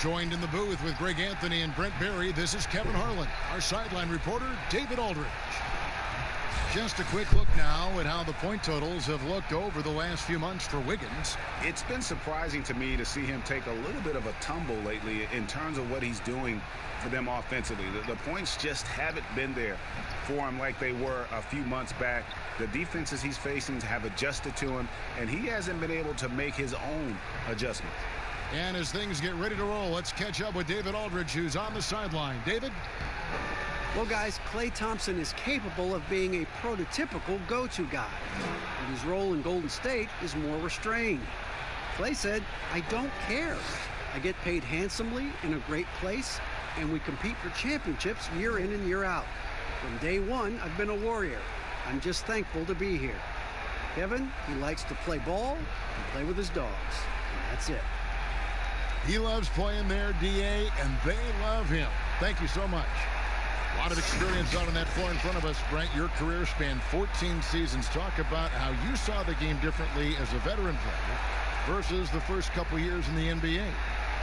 Joined in the booth with Greg Anthony and Brent Barry, this is Kevin Harlan. Our sideline reporter, David Aldridge. Just a quick look now at how the point totals have looked over the last few months for Wiggins. It's been surprising to me to see him take a little bit of a tumble lately in terms of what he's doing for them offensively. The points just haven't been there for him like they were a few months back. The defenses he's facing have adjusted to him, and he hasn't been able to make his own adjustments. And as things get ready to roll, let's catch up with David Aldridge, who's on the sideline. David? Well, guys, Klay Thompson is capable of being a prototypical go-to guy, but his role in Golden State is more restrained. Klay said, "I don't care. I get paid handsomely in a great place, and we compete for championships year in and year out. From day one, I've been a warrior. I'm just thankful to be here." Kevin, he likes to play ball and play with his dogs, and that's it. He loves playing there, DA, and they love him. Thank you so much. A lot of experience out on that floor in front of us. Brent, your career spanned 14 seasons. Talk about how you saw the game differently as a veteran player versus the first couple years in the NBA.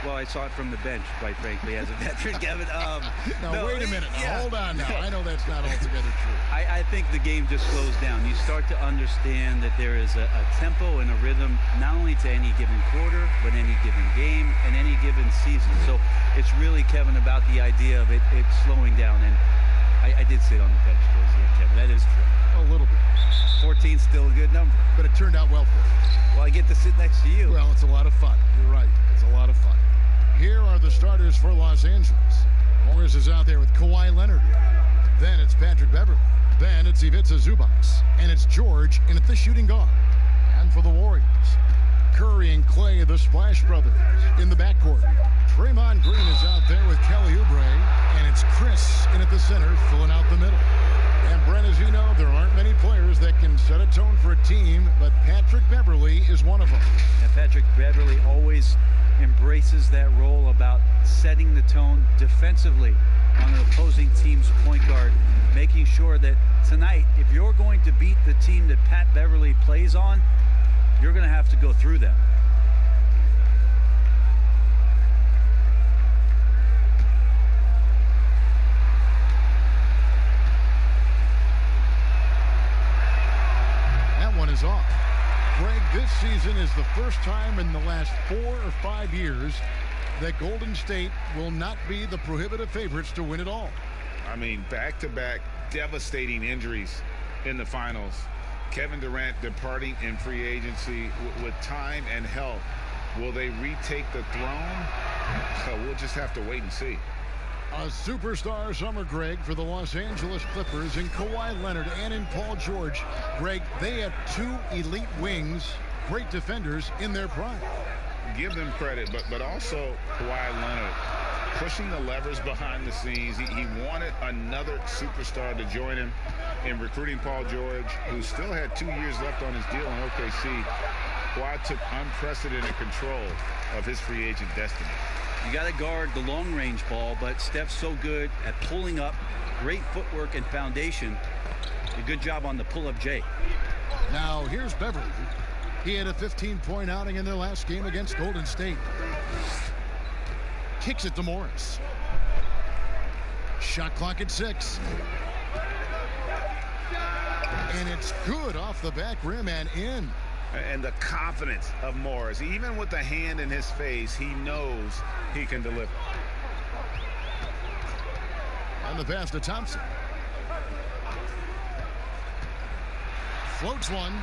Well, I saw it from the bench, quite frankly, as a veteran, Kevin. Now, wait a minute. Now, hold on now. I know that's not altogether true. I think the game just slows down. You start to understand that there is a tempo and a rhythm, not only to any given quarter, but any given game and any given season. So it's really, Kevin, about the idea of it slowing down. And I did sit on the bench towards the end, Kevin. That is true. A little bit. 14's still a good number. But it turned out well for you. Well, I get to sit next to you. Well, it's a lot of fun. You're right. It's a lot of fun. Here are the starters for Los Angeles. Morris is out there with Kawhi Leonard. Then it's Patrick Beverley. Then it's Ivica Zubac. And it's George in at the shooting guard. And for the Warriors, Curry and Klay, the Splash Brothers, in the backcourt. Draymond Green is out there with Kelly Oubre. And it's Chris in at the center, filling out the middle. And Brent, as you know, there aren't many players that can set a tone for a team, but Patrick Beverley is one of them. And Patrick Beverley always embraces that role about setting the tone defensively on an opposing team's point guard, making sure that tonight, if you're going to beat the team that Pat Beverley plays on, you're going to have to go through them. That one is off. Greg, this season is the first time in the last 4 or 5 years that Golden State will not be the prohibitive favorites to win it all. I mean, back-to-back devastating injuries in the finals. Kevin Durant departing in free agency with time and health. Will they retake the throne? So we'll just have to wait and see. A superstar summer, Greg, for the Los Angeles Clippers in Kawhi Leonard and in Paul George. Greg, they have 2 elite wings, great defenders in their prime. Give them credit, but also Kawhi Leonard pushing the levers behind the scenes. He wanted another superstar to join him in recruiting Paul George, who still had 2 years left on his deal in OKC. Kawhi took unprecedented control of his free agent destiny. You got to guard the long-range ball, but Steph's so good at pulling up, great footwork and foundation. A good job on the pull-up J. Now here's Beverley. He had a 15-point outing in their last game against Golden State. Kicks it to Morris. Shot clock at 6. And it's good off the back rim and in. And the confidence of Morris, even with the hand in his face, he knows he can deliver. And the pass to Thompson. Floats one.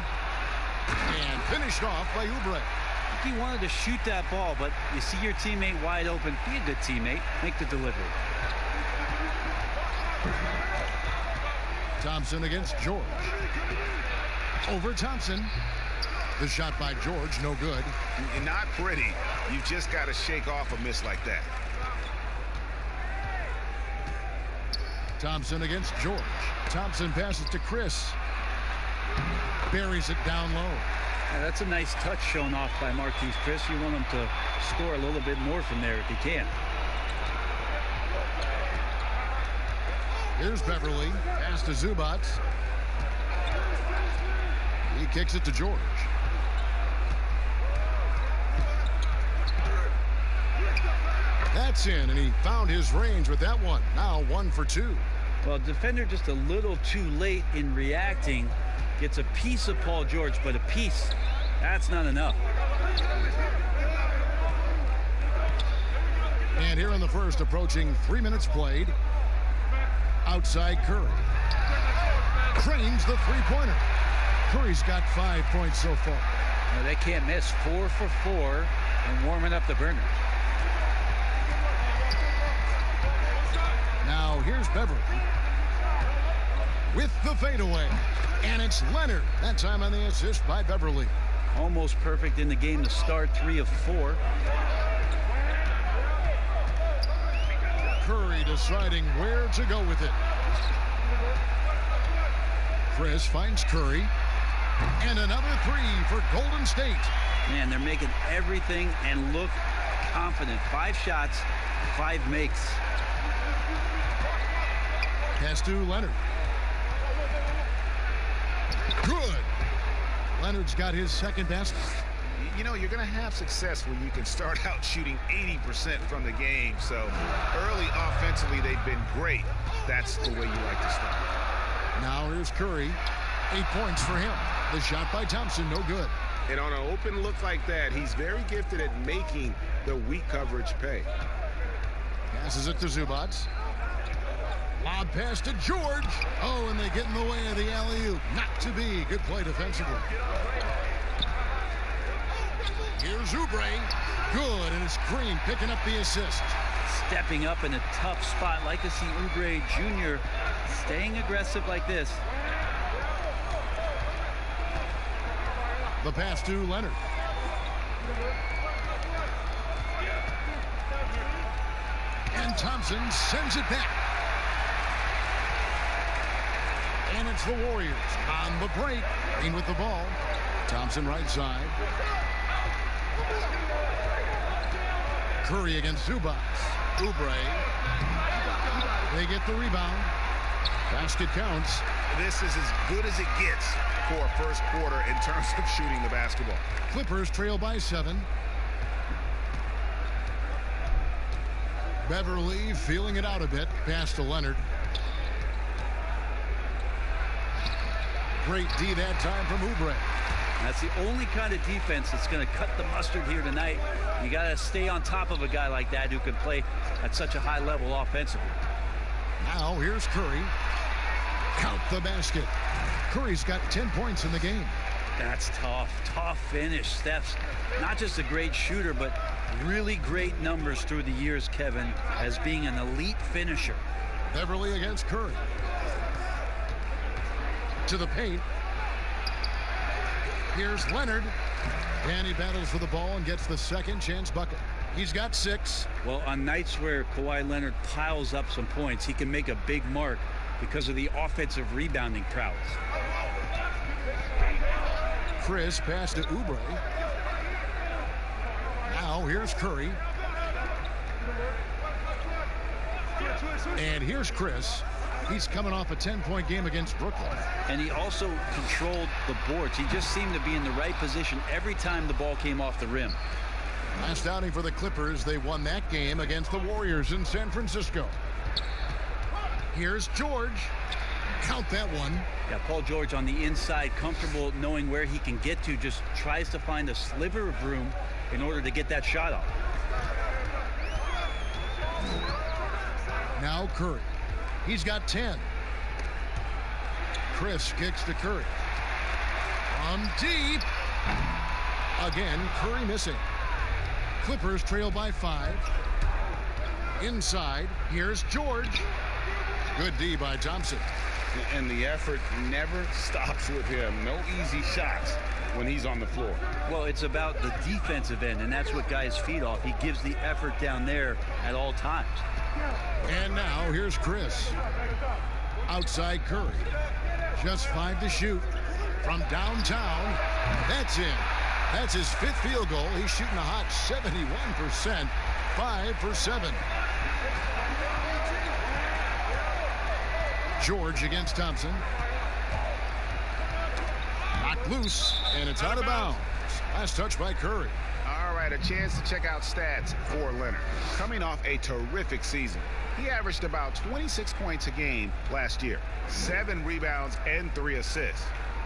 And finished off by Oubre. I think he wanted to shoot that ball, but you see your teammate wide open. Be a good teammate. Make the delivery. Thompson against George. Over Thompson. The shot by George, no good. Not pretty. You just got to shake off a miss like that. Thompson against George. Thompson passes to Chris. Buries it down low. Yeah, that's a nice touch shown off by Marquise Chris. You want him to score a little bit more from there if he can. Here's Beverley. Pass to Zubac. He kicks it to George. That's in, and he found his range with that one. Now 1 for 2. Well, defender just a little too late in reacting. Gets a piece of Paul George, but a piece, that's not enough. And here in the first, approaching 3 minutes played. Outside Curry. Cranes the three-pointer. Curry's got 5 points so far. No, they can't miss. 4 for 4 and warming up the burner. Now here's Beverly with the fadeaway. And it's Leonard. That time on the assist by Beverly. Almost perfect in the game to start. 3 of 4. Curry deciding where to go with it. Chris finds Curry. And another 3 for Golden State. Man, they're making everything and look confident. 5 shots, 5 makes. Pass to Leonard. Good. Leonard's got his second basket. You know, you're going to have success when you can start out shooting 80% from the game. So early offensively, they've been great. That's the way you like to start. Now here's Curry. 8 points for him. The shot by Thompson, no good. And on an open look like that, he's very gifted at making the weak coverage pay. Passes it to Zubac. Lob pass to George. Oh, and they get in the way of the alley-oop. Not to be. Good play defensively. Here's Oubre. Good, and it's Green picking up the assist. Stepping up in a tough spot. Like to see Oubre Jr. staying aggressive like this. The pass to Leonard. And Thompson sends it back. And it's the Warriors on the break. Green with the ball. Thompson right side. Curry against Zubac. Oubre. They get the rebound. Basket counts. This is as good as it gets for a first quarter in terms of shooting the basketball. Clippers trail by 7. Beverly feeling it out a bit. Pass to Leonard. Great D that time from Oubre. That's the only kind of defense that's going to cut the mustard here tonight. You got to stay on top of a guy like that who can play at such a high level offensively. Now here's Curry. Count the basket. Curry's got 10 points in the game. That's tough. Tough finish. Steph's not just a great shooter, but really great numbers through the years, Kevin, as being an elite finisher. Beverly against Curry. To the paint. Here's Leonard. And he battles for the ball and gets the second chance bucket. He's got 6. Well, on nights where Kawhi Leonard piles up some points, he can make a big mark because of the offensive rebounding prowess. Chris pass to Oubre. Now here's Curry. And here's Chris. He's coming off a 10-point game against Brooklyn. And he also controlled the boards. He just seemed to be in the right position every time the ball came off the rim. Last outing for the Clippers, they won that game against the Warriors in San Francisco. Here's George. Count that one. Yeah, Paul George on the inside, comfortable knowing where he can get to, just tries to find a sliver of room in order to get that shot off. Now Curry. He's got 10. Chris kicks to Curry. From deep. Again, Curry missing. Clippers trail by 5. Inside, here's George. Good D by Thompson. And the effort never stops with him. No easy shots when he's on the floor. Well, it's about the defensive end, and that's what guys feed off. He gives the effort down there at all times. And now here's Chris. Outside Curry. Just 5 to shoot. From downtown. That's in. That's his 5th field goal. He's shooting a hot 71%. 5 for 7. George against Thompson. Knocked loose, and it's out of bounds. Last touch by Curry. All right. right, a chance to check out stats for Leonard. Coming off a terrific season, he averaged about 26 points a game last year, 7 rebounds and 3 assists.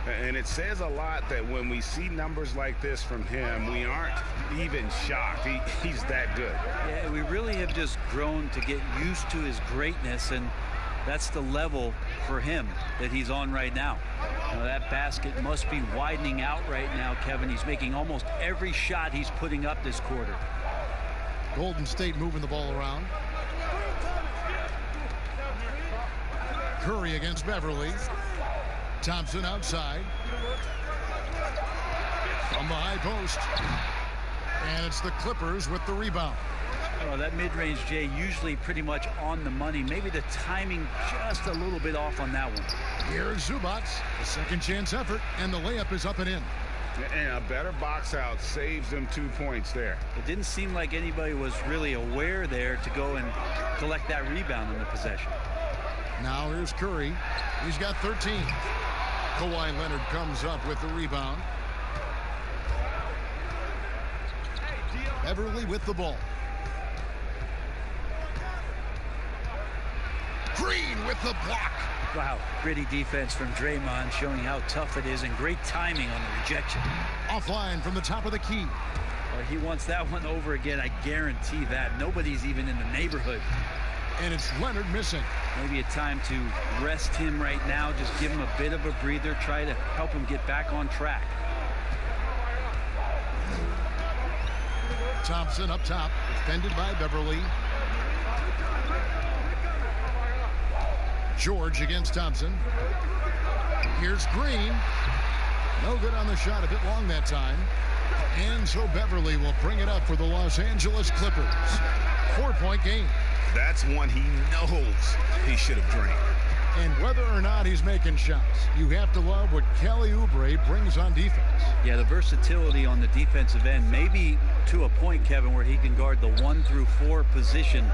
And it says a lot that when we see numbers like this from him, we aren't even shocked. He's that good. Yeah, we really have just grown to get used to his greatness, and that's the level for him that he's on right now. You know, that basket must be widening out right now, Kevin. He's making almost every shot he's putting up this quarter. Golden State moving the ball around. Curry against Beverly. Thompson outside. From the high post. And it's the Clippers with the rebound. Oh, that mid-range, Jay, usually pretty much on the money. Maybe the timing just a little bit off on that one. Here's Zubac, a second chance effort, and the layup is up and in. And a better box out saves them 2 points there. It didn't seem like anybody was really aware there to go and collect that rebound in the possession. Now here's Curry. He's got 13. Kawhi Leonard comes up with the rebound. Beverly with the ball. Green with the block. Wow, gritty defense from Draymond, showing how tough it is, and great timing on the rejection. Offline from the top of the key. He wants that one over again, I guarantee that. Nobody's even in the neighborhood. And it's Leonard missing. Maybe a time to rest him right now, just give him a bit of a breather, try to help him get back on track. Thompson up top, defended by Beverly. George against Thompson. Here's Green. No good on the shot, a bit long that time. And so Beverly will bring it up for the Los Angeles Clippers. 4-point game. That's one he knows he should have drained. And whether or not he's making shots, you have to love what Kelly Oubre brings on defense. Yeah, the versatility on the defensive end, maybe to a point, Kevin, where he can guard the 1 through 4 position,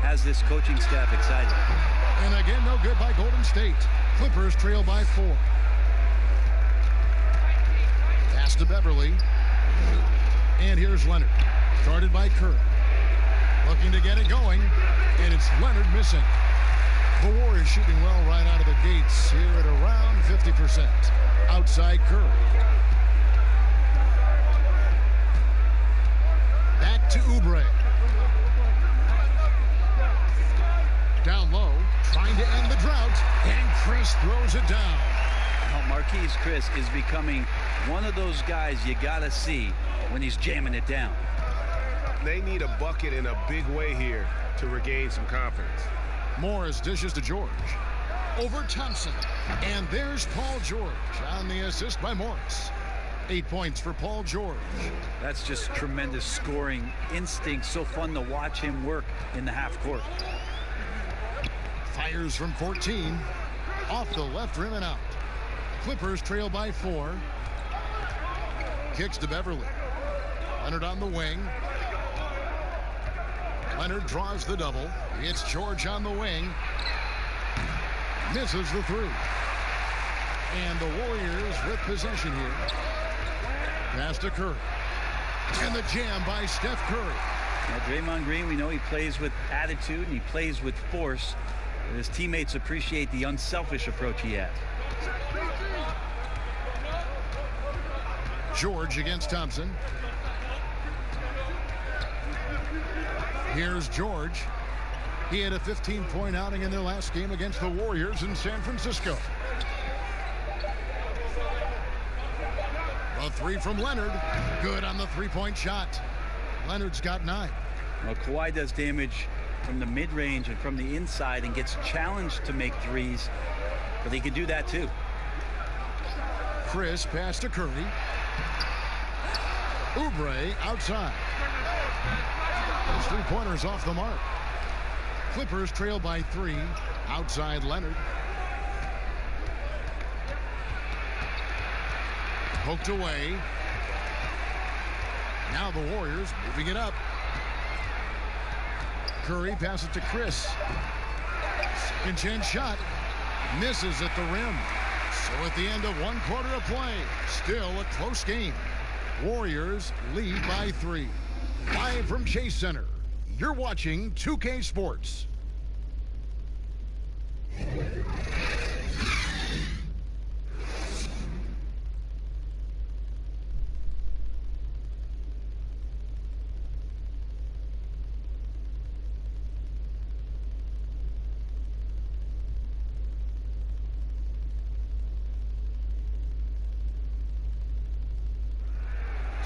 has this coaching staff excited. And again, no good by Golden State. Clippers trail by 4. Pass to Beverly. And here's Leonard. Guarded by Curry. Looking to get it going. And it's Leonard missing. The Warriors shooting well right out of the gates here at around 50%. Outside Curry. Back to Oubre. Down low, trying to end the drought, and Chris throws it down. Now, Marquise Chris is becoming one of those guys you gotta see when he's jamming it down. They need a bucket in a big way here to regain some confidence. Morris dishes to George. Over Thompson. And there's Paul George on the assist by Morris. 8 points for Paul George. That's just tremendous scoring instinct. So fun to watch him work in the half court. Fires from 14. Off the left rim and out. Clippers trail by 4. Kicks to Beverly. Leonard on the wing. Leonard draws the double. It's George on the wing. Misses the three. And the Warriors with possession here. Pass to Curry. And the jam by Steph Curry. Now, Draymond Green, we know he plays with attitude and he plays with force. His teammates appreciate the unselfish approach he has. George against Thompson. Here's George. He had a 15-point outing in their last game against the Warriors in San Francisco. A three from Leonard. Good on the three-point shot. Leonard's got 9. Well, Kawhi does damage from the mid-range and from the inside and gets challenged to make threes, but he can do that too. Chris pass to Curry. Oubre outside. Those three-pointers off the mark. Clippers trail by 3. Outside Leonard. Poked away. Now the Warriors moving it up. Curry passes to Chris. Second chance shot. Misses at the rim. So at the end of 1 quarter of play, still a close game. Warriors lead by 3. Live from Chase Center, you're watching 2K Sports.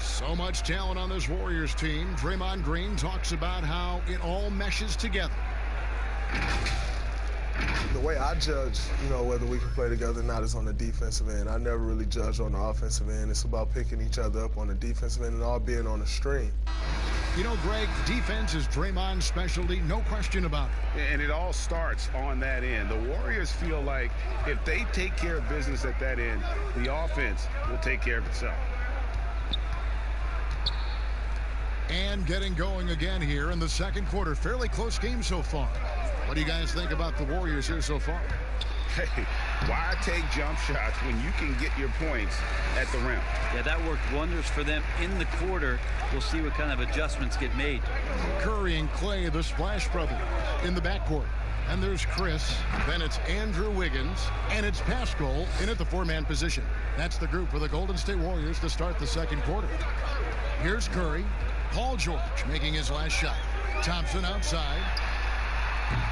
So much talent on this Warriors team. Draymond Green talks about how it all meshes together. The way I judge, whether we can play together or not is on the defensive end. I never really judge on the offensive end. It's about picking each other up on the defensive end and all being on the string. Greg, defense is Draymond's specialty, no question about it. And it all starts on that end. The Warriors feel like if they take care of business at that end, the offense will take care of itself. And getting going again here in the second quarter. Fairly close game so far. What do you guys think about the Warriors here so far? Hey, why take jump shots when you can get your points at the rim? Yeah, that worked wonders for them in the quarter. We'll see what kind of adjustments get made. Curry and Clay, the Splash Brothers, in the backcourt. And there's Chris, then it's Andrew Wiggins, and it's Pascal in at the 4-man position. That's the group for the Golden State Warriors to start the second quarter. Here's Curry. Paul George making his last shot. Thompson outside.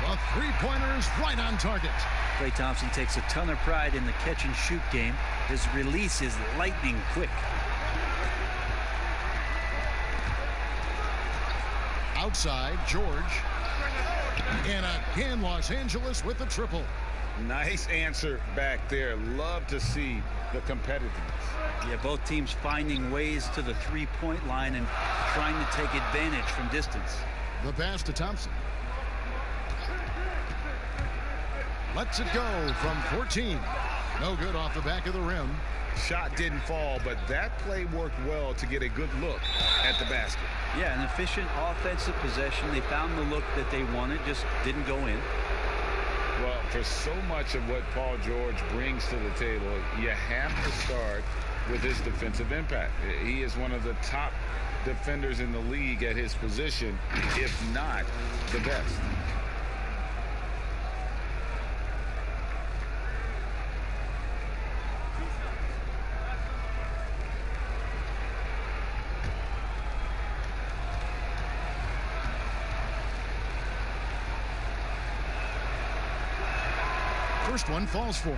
The three-pointer is right on target. Klay Thompson takes a ton of pride in the catch-and-shoot game. His release is lightning quick. Outside, George. And again, Los Angeles with the triple. Nice answer back there. Love to see the competitiveness. Yeah, both teams finding ways to the three-point line and trying to take advantage from distance. The pass to Thompson. Lets it go from 14. No good off the back of the rim. Shot didn't fall, but that play worked well to get a good look at the basket. Yeah, an efficient offensive possession. They found the look that they wanted, just didn't go in. Well, for so much of what Paul George brings to the table, you have to start with his defensive impact. He is one of the top defenders in the league at his position, if not the best. First one falls for him.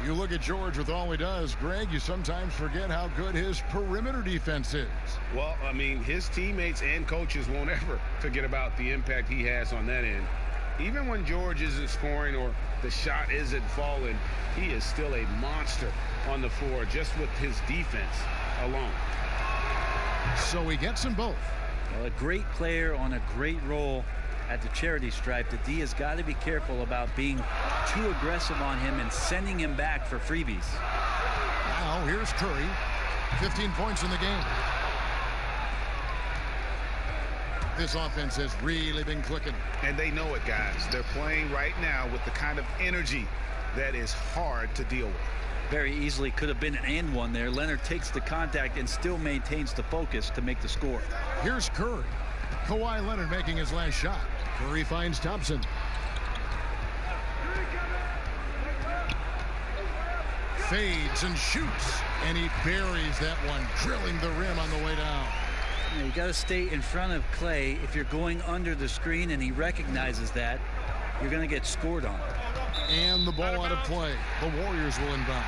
You look at George with all he does, Greg, you sometimes forget how good his perimeter defense is. Well, I mean, his teammates and coaches won't ever forget about the impact he has on that end. Even when George isn't scoring or the shot isn't falling, he is still a monster on the floor just with his defense alone. So he gets them both. Well, a great player on a great role at the charity stripe. The D has got to be careful about being too aggressive on him and sending him back for freebies. Now here's Curry. 15 points in the game. This offense has really been clicking. And they know it, guys. They're playing right now with the kind of energy that is hard to deal with. Very easily could have been an and one there. Leonard takes the contact and still maintains the focus to make the score. Here's Curry. Kawhi Leonard making his last shot. Curry finds Thompson. Fades and shoots. And he buries that one, drilling the rim on the way down. You got to stay in front of Klay. If you're going under the screen and he recognizes that, you're going to get scored on. And the ball out of play. The Warriors will inbound.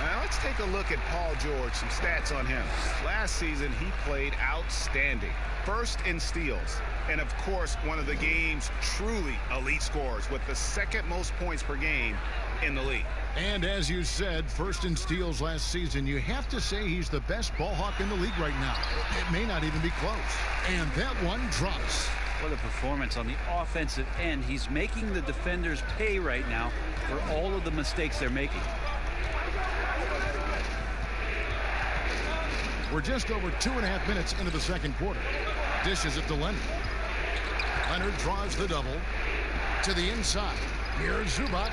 Now let's take a look at Paul George, some stats on him. Last season, he played outstanding. First in steals. And, of course, one of the game's truly elite scorers with the second most points per game in the league. And as you said, first in steals last season, you have to say he's the best ball hawk in the league right now. It may not even be close. And that one drops. What a performance on the offensive end. He's making the defenders pay right now for all of the mistakes they're making. We're just over 2.5 minutes into the second quarter. Dishes it to Leonard. Leonard draws the double to the inside. Here's Zubac.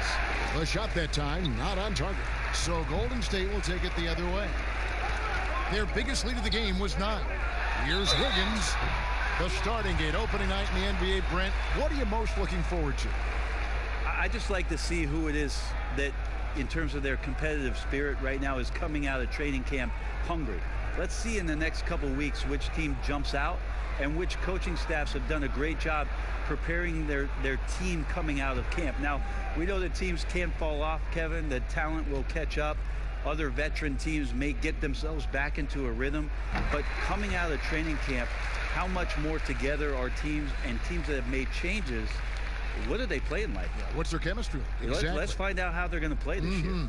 The shot that time not on target. So Golden State will take it the other way. Their biggest lead of the game was 9. Here's Wiggins. The starting gate, opening night in the NBA. Brent, what are you most looking forward to? I just like to see who it is that, in terms of their competitive spirit right now, is coming out of training camp hungry. Let's see in the next couple weeks which team jumps out and which coaching staffs have done a great job preparing their team coming out of camp. Now, we know that teams can't fall off, Kevin. The talent will catch up. Other veteran teams may get themselves back into a rhythm. But coming out of training camp, how much more together are teams, and teams that have made changes, what are they playing like? Yeah, what's their chemistry? Exactly. Let's find out how they're going to play this year.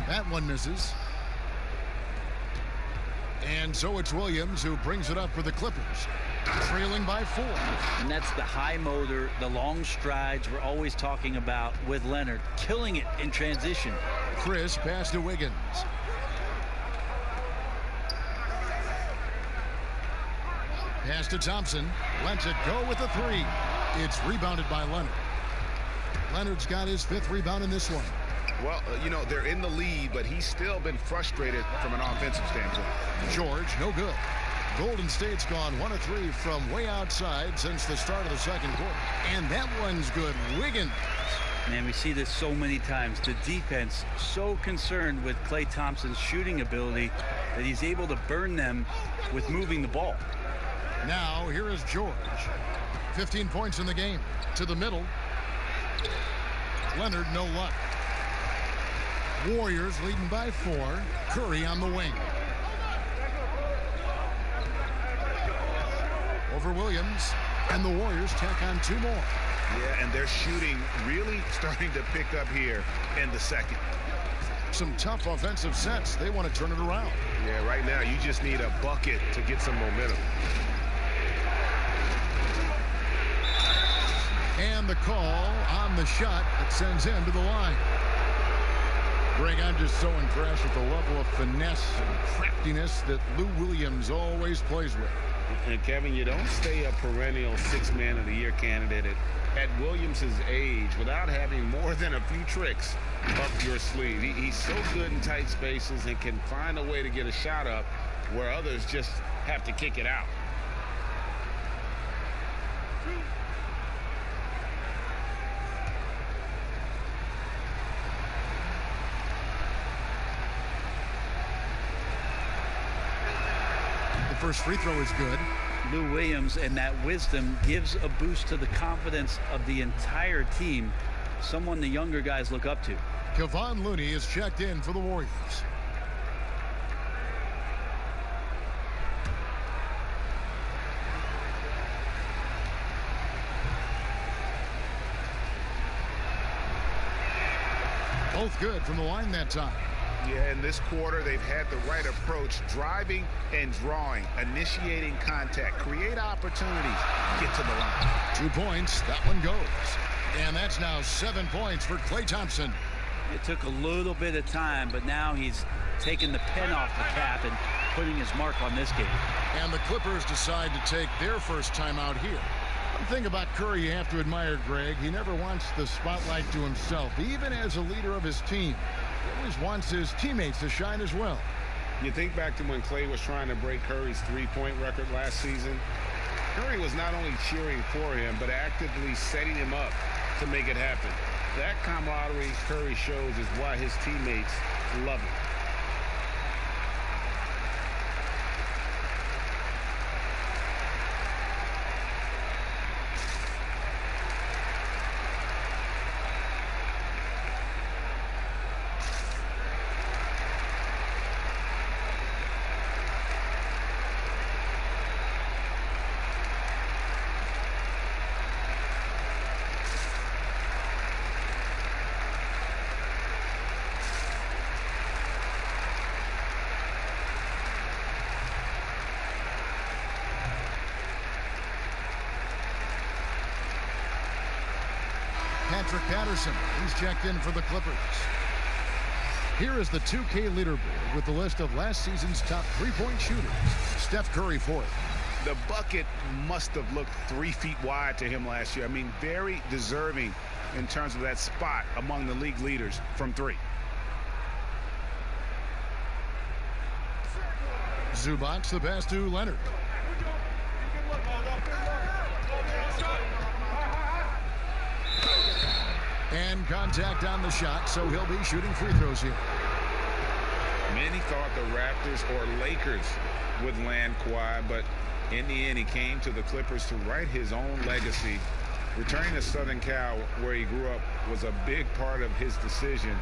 That one misses. And so it's Williams who brings it up for the Clippers, trailing by 4. And that's the high motor, the long strides we're always talking about with Leonard, killing it in transition. Chris pass to Wiggins. Pass to Thompson. Lets it go with the 3. It's rebounded by Leonard. Leonard's got his 5th rebound in this one. Well, you know, they're in the lead, but he's still been frustrated from an offensive standpoint. George, no good. Golden State's gone 1 of 3 from way outside since the start of the second quarter. And that one's good. Wiggins. Man, we see this so many times. The defense so concerned with Klay Thompson's shooting ability that he's able to burn them with moving the ball. Now, here is George. 15 points in the game. To the middle. Leonard, no luck. Warriors leading by 4. Curry on the wing. Over Williams. And the Warriors tack on 2 more. Yeah, and their shooting really starting to pick up here in the second. Some tough offensive sets. They want to turn it around. Yeah, right now you just need a bucket to get some momentum. And the call on the shot that sends him to the line. Greg, I'm just so impressed with the level of finesse and craftiness that Lou Williams always plays with. And Kevin, you don't stay a perennial 6th man of the year candidate at Williams' age without having more than a few tricks up your sleeve. He's so good in tight spaces and can find a way to get a shot up where others just have to kick it out. First free throw is good. Lou Williams and that wisdom gives a boost to the confidence of the entire team, someone the younger guys look up to. Kevon Looney is checked in for the Warriors. Both good from the line that time. Yeah, in this quarter, they've had the right approach, driving and drawing, initiating contact, create opportunities, get to the line. 2 points, that one goes. And that's now 7 points for Klay Thompson. It took a little bit of time, but now he's taking the pen off the cap and putting his mark on this game. And the Clippers decide to take their first timeout here. One thing about Curry you have to admire, Greg, he never wants the spotlight to himself, even as a leader of his team. He always wants his teammates to shine as well. You think back to when Klay was trying to break Curry's 3-point record last season. Curry was not only cheering for him, but actively setting him up to make it happen. That camaraderie Curry shows is why his teammates love him. Patrick Patterson, he's checked in for the Clippers. Here is the 2K leaderboard with the list of last season's top 3-point shooters. Steph Curry fourth. The bucket must have looked 3 feet wide to him last year. I mean, very deserving in terms of that spot among the league leaders from 3. Zubac, the pass to Leonard. And contact on the shot, so he'll be shooting free throws here. Many thought the Raptors or Lakers would land Kawhi, but in the end, he came to the Clippers to write his own legacy. Returning to Southern Cal, where he grew up, was a big part of his decision.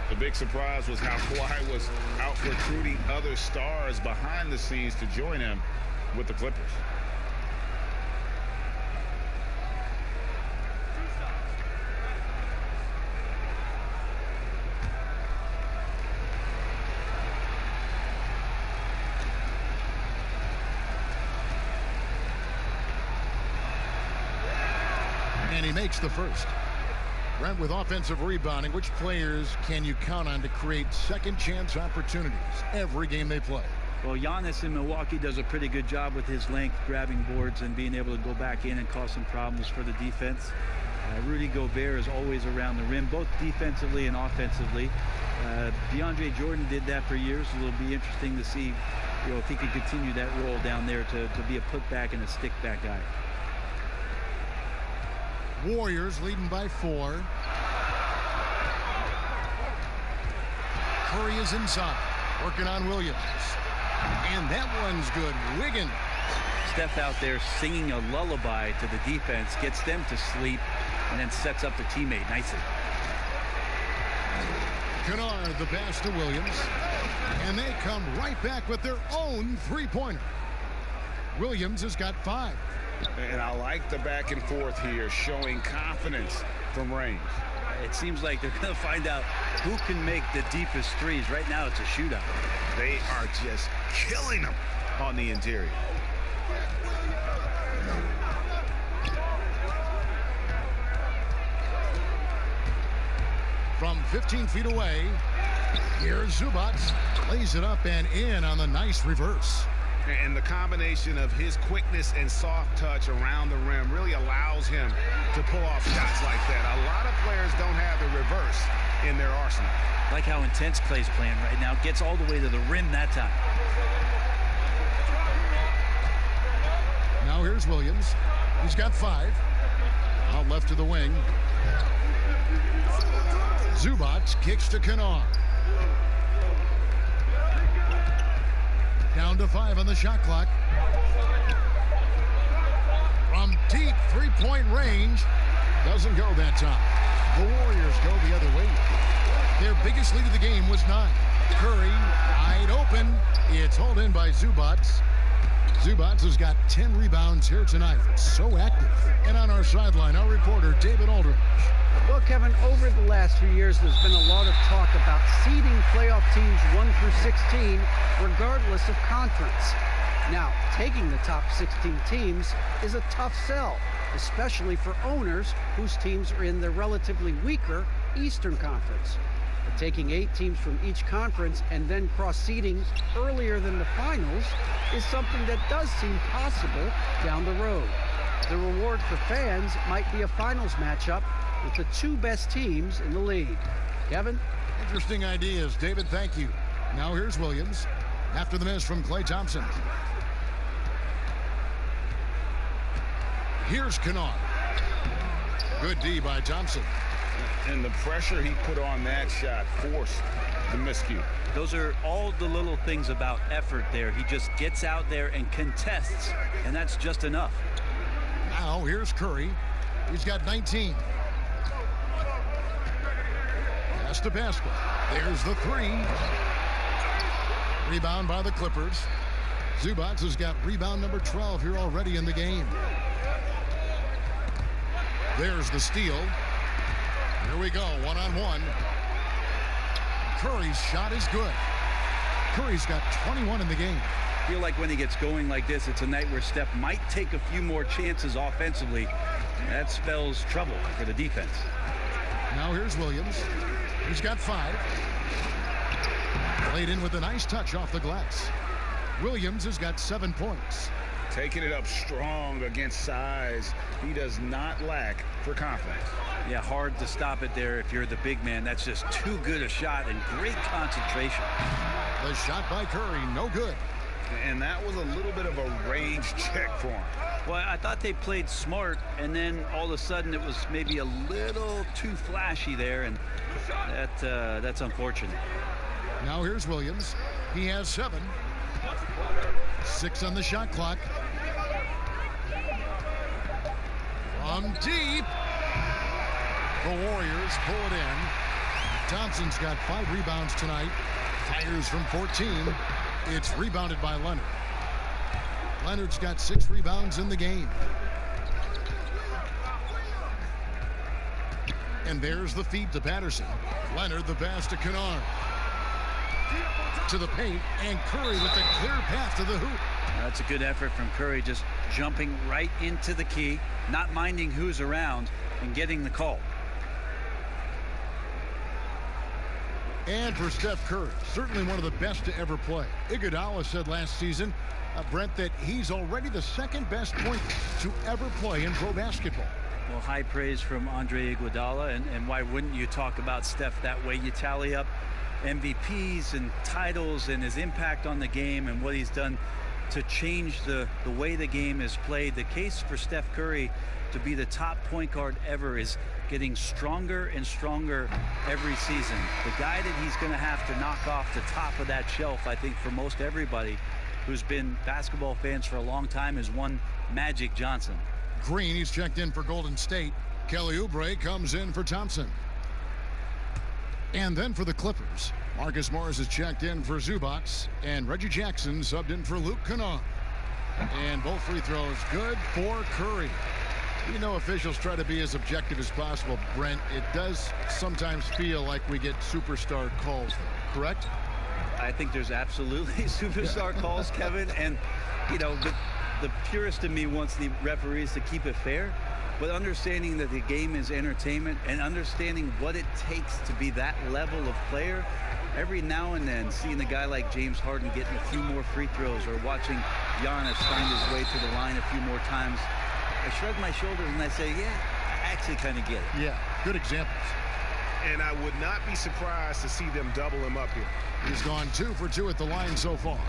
The big surprise was how Kawhi was out recruiting other stars behind the scenes to join him with the Clippers. And he makes the first. Brent, with offensive rebounding, which players can you count on to create second chance opportunities every game they play? Well, Giannis in Milwaukee does a pretty good job with his length, grabbing boards and being able to go back in and cause some problems for the defense. Rudy Gobert is always around the rim, both defensively and offensively. DeAndre Jordan did that for years. It'll be interesting to see, if he can continue that role down there to be a putback and a stick-back guy. Warriors leading by 4. Curry is inside, working on Williams. And that one's good. Wiggins. Steph out there singing a lullaby to the defense, gets them to sleep, and then sets up the teammate nicely. Kennard, the pass to Williams. And they come right back with their own three-pointer. Williams has got 5. And I like the back and forth here, showing confidence from range. It seems like they're going to find out who can make the deepest threes. Right now, it's a shootout. They are just killing them on the interior. From 15 feet away, here's Zubac. Lays it up and in on the nice reverse. And the combination of his quickness and soft touch around the rim really allows him to pull off shots like that. A lot of players don't have the reverse in their arsenal. Like how intense Clay's playing right now. Gets all the way to the rim that time. Now here's Williams. He's got 5. Out left to the wing. Zubac kicks to Kennard. Down to 5 on the shot clock. From deep three-point range. Doesn't go that time. The Warriors go the other way. Their biggest lead of the game was 9. Curry wide open. It's hauled in by Zubac. Zubac has got 10 rebounds here tonight. So active. And on our sideline, our reporter, David Aldridge. Well, Kevin, over the last few years, there's been a lot of talk about seeding playoff teams 1 through 16, regardless of conference. Now, taking the top 16 teams is a tough sell, especially for owners whose teams are in the relatively weaker Eastern Conference. But taking 8 teams from each conference and then cross-seeding earlier than the finals is something that does seem possible down the road. The reward for fans might be a finals matchup with the 2 best teams in the league. Kevin? Interesting ideas, David. Thank you. Now here's Williams after the miss from Klay Thompson. Here's Kennard. Good D by Thompson. And the pressure he put on that shot forced the miscue. Those are all the little things about effort there. He just gets out there and contests, and that's just enough. Now here's Curry. He's got 19. Pass to Pascal. There's the 3. Rebound by the Clippers. Zubac has got rebound number 12 here already in the game. There's the steal. Here we go, one-on-one. Curry's shot is good. Curry's got 21 in the game. I feel like when he gets going like this, it's a night where Steph might take a few more chances offensively. That spells trouble for the defense. Now here's Williams. He's got 5. Played in with a nice touch off the glass. Williams has got 7 points. Taking it up strong against size. He does not lack for confidence. Yeah, hard to stop it there if you're the big man. That's just too good a shot and great concentration. The shot by Curry, no good. And that was a little bit of a range check for him. Well, I thought they played smart, and then all of a sudden it was maybe a little too flashy there, and that's unfortunate. Now here's Williams. He has 7. 6 on the shot clock. From deep. The Warriors pull it in. Thompson's got 5 rebounds tonight. Fires from 14. It's rebounded by Leonard. Leonard's got 6 rebounds in the game. And there's the feed to Patterson. Leonard the pass to Kennard. To the paint, and Curry with the clear path to the hoop. That's a good effort from Curry, just jumping right into the key, not minding who's around, and getting the call. And for Steph Curry, certainly one of the best to ever play. Iguodala said last season, Brent, that he's already the 2nd best point to ever play in pro basketball. Well, high praise from Andre Iguodala, and why wouldn't you talk about Steph that way? You tally up MVPs and titles and his impact on the game and what he's done to change the way the game is played. The case for Steph Curry to be the top point guard ever is getting stronger and stronger every season. The guy that he's going to have to knock off the top of that shelf, I think, for most everybody who's been basketball fans for a long time, is one Magic Johnson. Green, he's checked in for Golden State. Kelly Oubre comes in for Thompson. And then for the Clippers, Marcus Morris is checked in for Zubac, and Reggie Jackson subbed in for Luke Kennard. And both free throws good for Curry. You know, officials try to be as objective as possible, Brent. It does sometimes feel like we get superstar calls, correct? I think there's absolutely superstar calls, Kevin. And, you know, the purist in me wants the referees to keep it fair. But understanding that the game is entertainment and understanding what it takes to be that level of player, every now and then seeing a guy like James Harden getting a few more free throws or watching Giannis find his way to the line a few more times, I shrug my shoulders and I say, yeah, I actually kind of get it. Yeah, good examples. And I would not be surprised to see them double him up here. He's gone 2 for 2 at the line so far.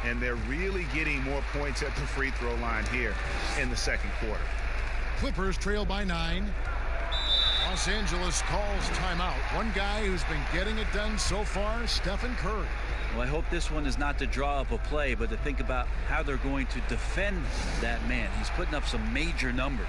And they're really getting more points at the free throw line here in the 2nd quarter. Clippers trail by 9. Los Angeles calls timeout. One guy who's been getting it done so far, Stephen Curry. Well, I hope this one is not to draw up a play, but to think about how they're going to defend that man. He's putting up some major numbers.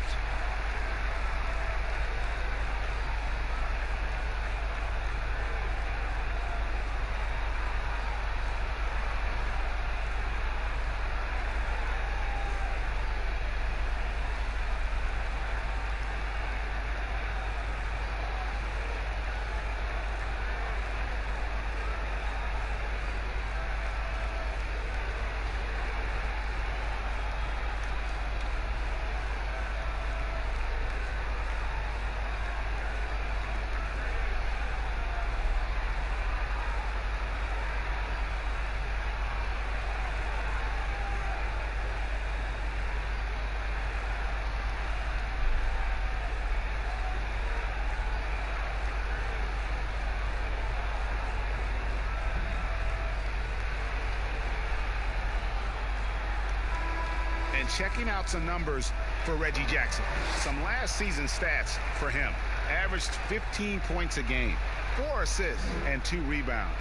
And checking out some numbers for Reggie Jackson. Some last season stats for him. Averaged 15 points a game, 4 assists, and 2 rebounds.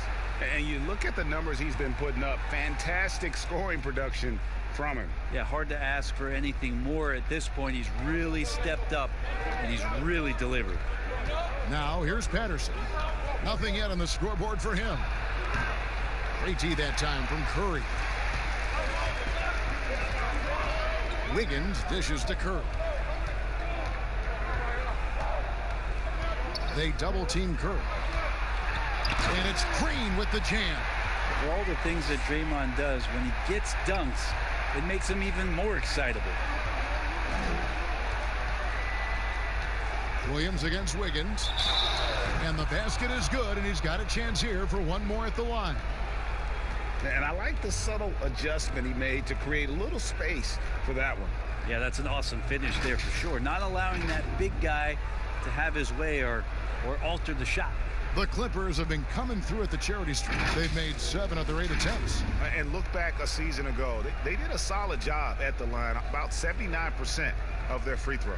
And you look at the numbers he's been putting up. Fantastic scoring production from him. Yeah, hard to ask for anything more at this point. He's really stepped up, and he's really delivered. Now here's Patterson. Nothing yet on the scoreboard for him. Great D that time from Curry. Wiggins dishes to Curry. They double team Curry. And it's Green with the jam. For all the things that Draymond does, when he gets dunks, it makes him even more excitable. Williams against Wiggins. And the basket is good, and he's got a chance here for one more at the line. And I like the subtle adjustment he made to create a little space for that one. Yeah, that's an awesome finish there for sure. Not allowing that big guy to have his way or alter the shot. The Clippers have been coming through at the charity stripe. They've made 7 of their 8 attempts. And look back a season ago. They did a solid job at the line, about 79% of their free throws.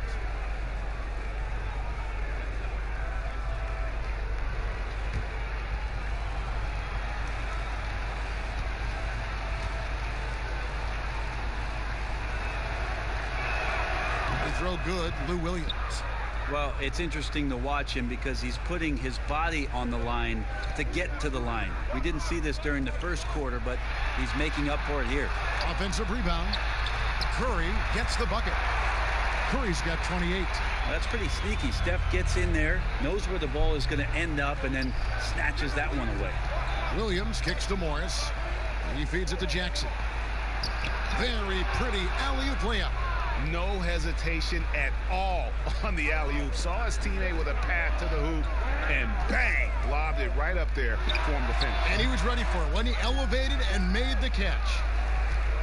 Throw good, Lou Williams. Well, it's interesting to watch him because he's putting his body on the line to get to the line. We didn't see this during the first quarter, but he's making up for it here. Offensive rebound. Curry gets the bucket. Curry's got 28. That's pretty sneaky. Steph gets in there, knows where the ball is going to end up, and then snatches that one away. Williams kicks to Morris. And he feeds it to Jackson. Very pretty alley-oop layup. No hesitation at all on the alley-oop. Saw his teammate with a path to the hoop, and bang, lobbed it right up there for him to finish. And he was ready for it when he elevated and made the catch.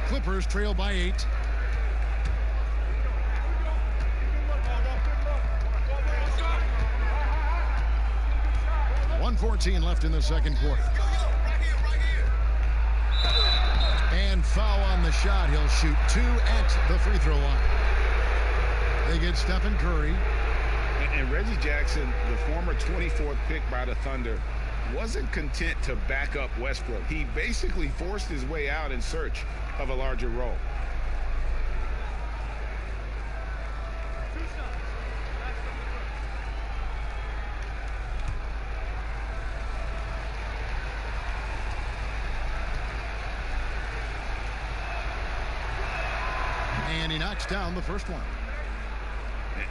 Clippers trail by 8. .114 left in the second quarter. And foul on the shot. He'll shoot 2 at the free throw line. They get Stephen Curry. And Reggie Jackson, the former 24th pick by the Thunder, wasn't content to back up Westbrook. He basically forced his way out in search of a larger role. And he knocks down the first one.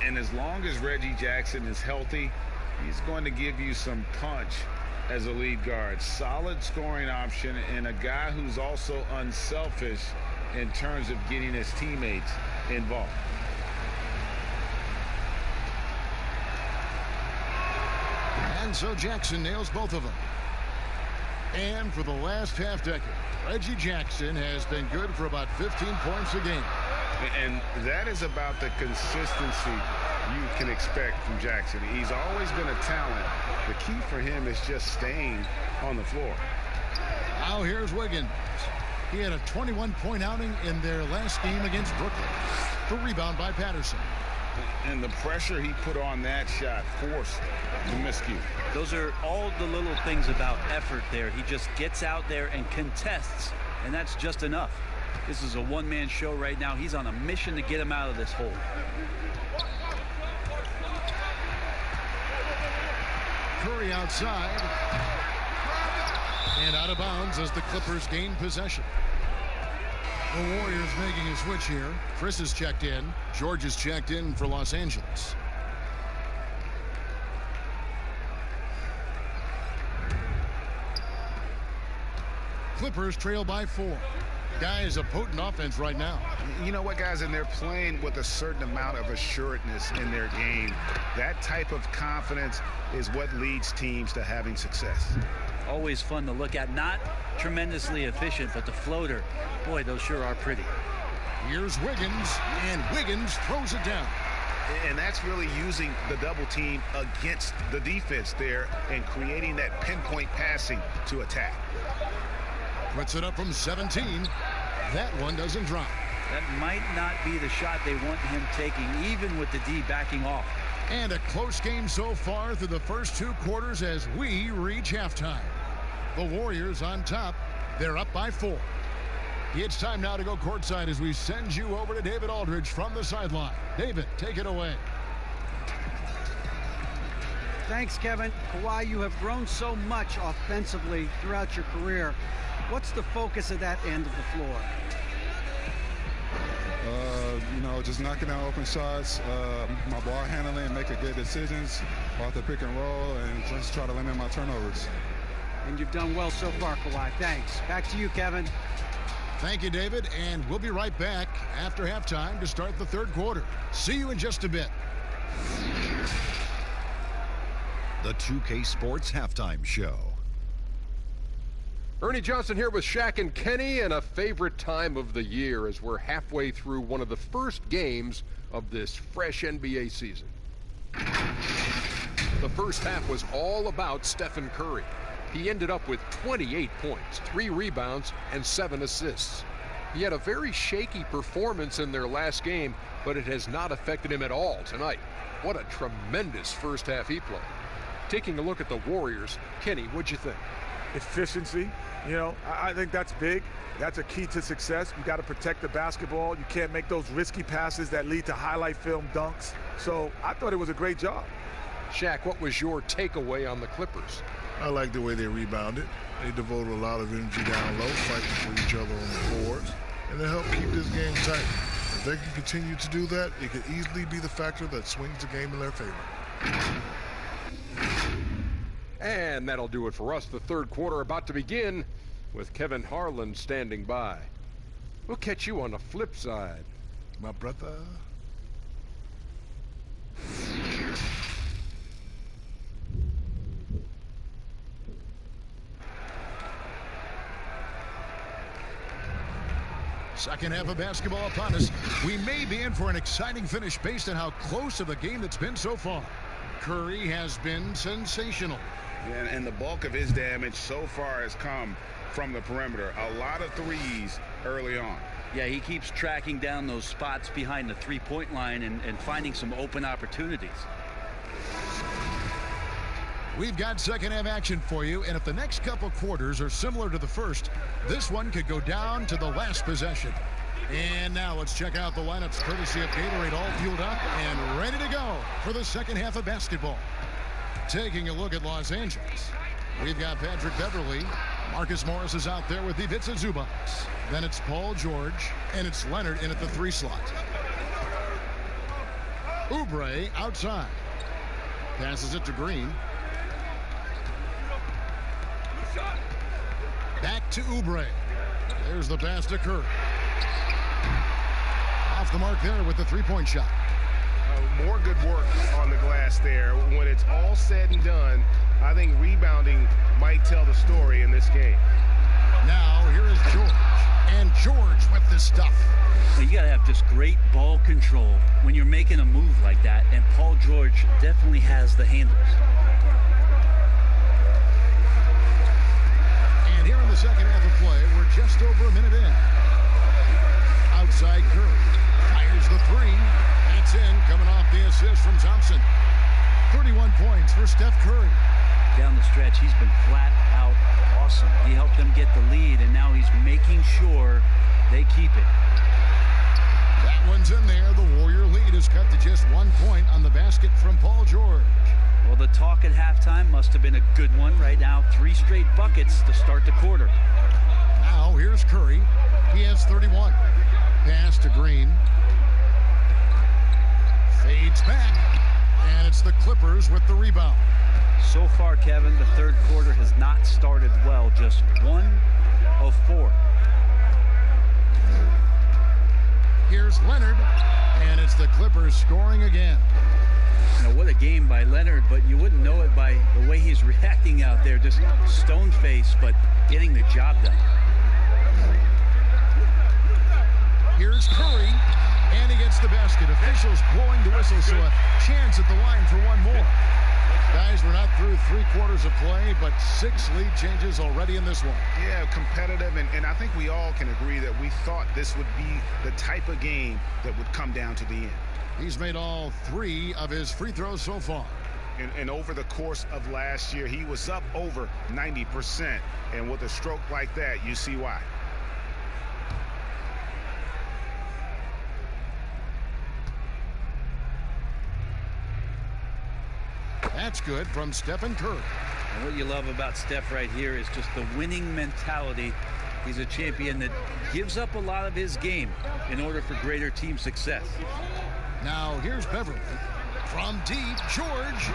And as long as Reggie Jackson is healthy, he's going to give you some punch as a lead guard. Solid scoring option and a guy who's also unselfish in terms of getting his teammates involved. And so Jackson nails both of them. And for the last half decade, Reggie Jackson has been good for about 15 points a game. And that is about the consistency you can expect from Jackson. He's always been a talent. The key for him is just staying on the floor. Now here's Wiggins. He had a 21-point outing in their last game against Brooklyn. The rebound by Patterson. And the pressure he put on that shot forced the miscue. Those are all the little things about effort there. He just gets out there and contests, and that's just enough. This is a one-man show right now. He's on a mission to get him out of this hole. Curry outside. And out of bounds as the Clippers gain possession. The Warriors making a switch here. Chris is checked in. George is checked in for Los Angeles. Clippers trail by 4. Guys, a potent offense right now. You know what, guys? And they're playing with a certain amount of assuredness in their game. That type of confidence is what leads teams to having success. Always fun to look at. Not tremendously efficient, but the floater, boy, those sure are pretty. Here's Wiggins, and Wiggins throws it down. And that's really using the double team against the defense there and creating that pinpoint passing to attack. Puts it up from 17. That one doesn't drop. That might not be the shot they want him taking, even with the D backing off. And a close game so far through the first 2 quarters as we reach halftime. The Warriors on top. They're up by 4. It's time now to go courtside as we send you over to David Aldridge from the sideline. David, take it away. Thanks, Kevin. Kawhi, you have grown so much offensively throughout your career. What's the focus of that end of the floor? You know, just knocking down open shots, my ball handling, making good decisions off the pick and roll, and just try to limit my turnovers. And you've done well so far, Kawhi. Thanks. Back to you, Kevin. Thank you, David, and we'll be right back after halftime to start the third quarter. See you in just a bit. The 2K Sports Halftime Show. Ernie Johnson here with Shaq and Kenny, and a favorite time of the year as we're halfway through one of the first games of this fresh NBA season. The first half was all about Stephen Curry. He ended up with 28 points, 3 rebounds, and 7 assists. He had a very shaky performance in their last game, but it has not affected him at all tonight. What a tremendous first half he played. Taking a look at the Warriors, Kenny, what'd you think? Efficiency. You know, I think that's big. That's a key to success. You got to protect the basketball. You can't make those risky passes that lead to highlight film dunks. So I thought it was a great job. Shaq, what was your takeaway on the Clippers? I like the way they rebounded. They devoted a lot of energy down low, fighting for each other on the boards, and they helped keep this game tight. If they can continue to do that, it could easily be the factor that swings the game in their favor. And that'll do it for us. The third quarter about to begin with Kevin Harlan standing by. We'll catch you on the flip side. My brother. Second half of basketball upon us. We may be in for an exciting finish based on how close of a game it's been so far. Curry has been sensational. And the bulk of his damage so far has come from the perimeter. A lot of threes early on. Yeah, he keeps tracking down those spots behind the three-point line and finding some open opportunities. We've got second half action for you, and if the next couple quarters are similar to the first, this one could go down to the last possession. And now let's check out the lineups courtesy of Gatorade, all fueled up and ready to go for the second half of basketball. Taking a look at Los Angeles, we've got Patrick Beverley. Marcus Morris is out there with Ivica Zubac. Then it's Paul George, and it's Leonard in at the 3 slot. Oubre outside. Passes it to Green. Back to Oubre. There's the pass to Curry. Off the mark there with the 3-point shot. More good work on the glass there. When it's all said and done, I think rebounding might tell the story in this game. Now here is George. And George with the stuff. Well, you got to have just great ball control when you're making a move like that, and Paul George definitely has the handles. And here in the second half of play, we're just over a minute in. Outside Curry. Fires the 3. That's in, coming off the assist from Thompson. 31 points for Steph Curry. Down the stretch, he's been flat out awesome. He helped them get the lead, and now he's making sure they keep it. That one's in there. The Warrior lead is cut to just 1 point on the basket from Paul George. Well, the talk at halftime must have been a good one. Right now, 3 straight buckets to start the quarter. Now here's Curry. He has 31. Pass to Green. Fades back. And it's the Clippers with the rebound. So far, Kevin, the third quarter has not started well. Just 1 of 4. Here's Leonard. And it's the Clippers scoring again. You know, what a game by Leonard, but you wouldn't know it by the way he's reacting out there. Just stone-faced, but getting the job done. Here's Curry, and he gets the basket. Officials blowing the whistle, so a chance at the line for one more. Guys, we're not through 3 quarters of play, but 6 lead changes already in this one. Yeah, competitive, and I think we all can agree that we thought this would be the type of game that would come down to the end. He's made all 3 of his free throws so far. And over the course of last year, he was up over 90%. And with a stroke like that, you see why. That's good from Stephen Curry. And what you love about Steph right here is just the winning mentality. He's a champion that gives up a lot of his game in order for greater team success. Now here's Beverly from deep. George.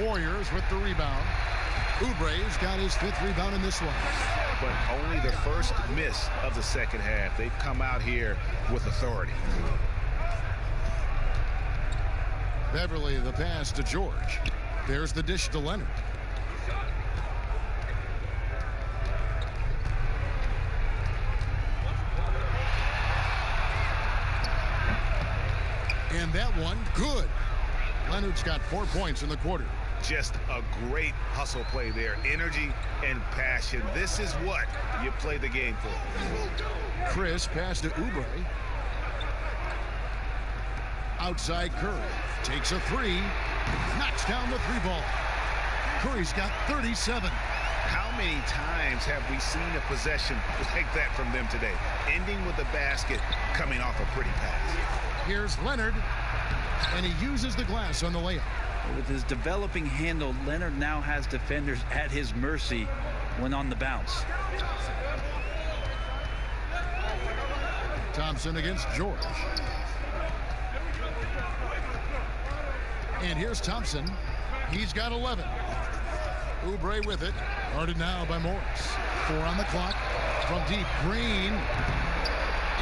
Warriors with the rebound. Oubre's got his 5th rebound in this one. But only the first miss of the second half. They've come out here with authority. Beverly the pass to George. There's the dish to Leonard. And that one, good. Leonard's got 4 points in the quarter. Just a great hustle play there. Energy and passion. This is what you play the game for. Chris pass to Oubre. Outside Curry. Takes a 3. Knocks down the 3-ball. Curry's got 37. How many times have we seen a possession like that from them today? Ending with a basket, coming off a pretty pass. Here's Leonard. And he uses the glass on the layup. With his developing handle, Leonard now has defenders at his mercy when on the bounce. Thompson against George. And here's Thompson. He's got 11. Oubre with it. Guarded now by Morris. 4 on the clock. From deep. Green.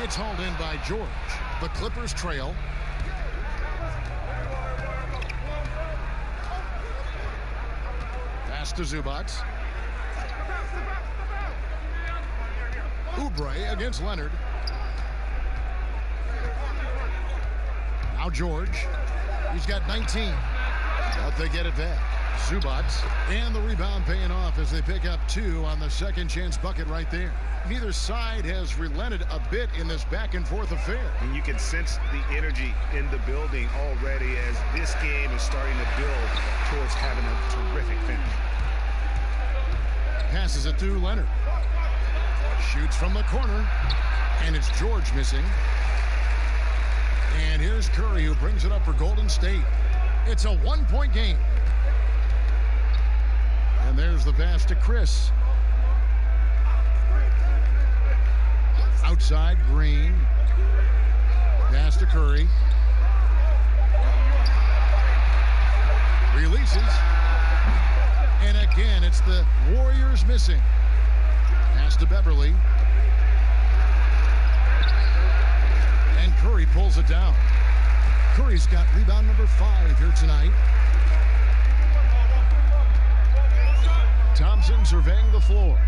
It's hauled in by George. The Clippers trail. Pass to Zubac. Oubre against Leonard. Now George. He's got 19. But they get it back. Zubac. And the rebound paying off as they pick up 2 on the second chance bucket right there. Neither side has relented a bit in this back and forth affair. And you can sense the energy in the building already as this game is starting to build towards having a terrific finish. Passes it to Leonard. Shoots from the corner. And it's George missing. And here's Curry who brings it up for Golden State. It's a 1-point game. And there's the pass to Chris. Outside, Green. Pass to Curry. Releases. And again, it's the Warriors missing. Pass to Beverly. And Curry pulls it down. Curry's got rebound number 5 here tonight. Thompson surveying the floor.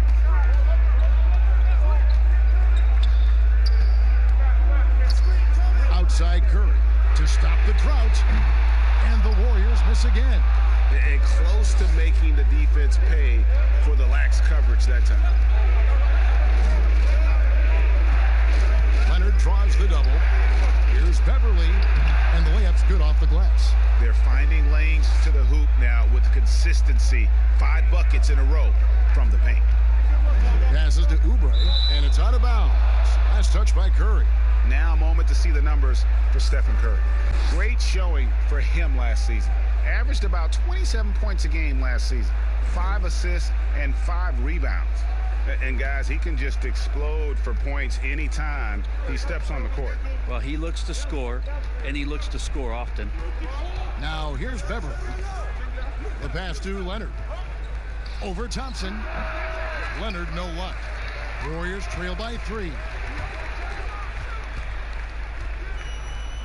Outside Curry to stop the drought. And the Warriors miss again. And close to making the defense pay for the lax coverage that time. Leonard draws the double. Here's Beverly. And the layup's good off the glass. They're finding lanes to the hoop now with consistency. 5 buckets in a row from the paint. Passes to Oubre. And it's out of bounds. Last touch by Curry. Now a moment to see the numbers for Stephen Curry. Great showing for him last season. Averaged about 27 points a game last season. 5 assists and 5 rebounds. And guys, he can just explode for points anytime he steps on the court. Well, he looks to score, and he looks to score often. Now here's Beverly. The pass to Leonard. Over Thompson. Leonard no luck. Warriors trail by 3.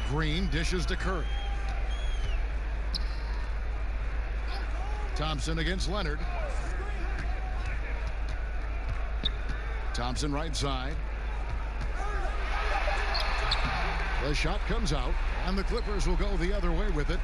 Green dishes to Curry. Thompson against Leonard. Thompson right side. The shot comes out, and the Clippers will go the other way with it.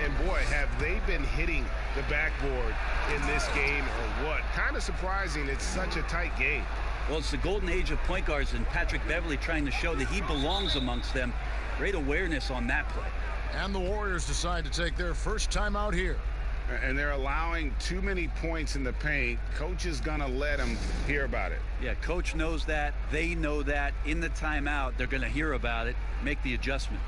And boy, have they been hitting the backboard in this game or what? Kind of surprising. It's such a tight game. Well, it's the golden age of point guards, and Patrick Beverly trying to show that he belongs amongst them. Great awareness on that play. And the Warriors decide to take their first time out here. And they're allowing too many points in the paint. Coach is going to let them hear about it. Yeah, coach knows that. They know that. In the timeout, they're going to hear about it, make the adjustment.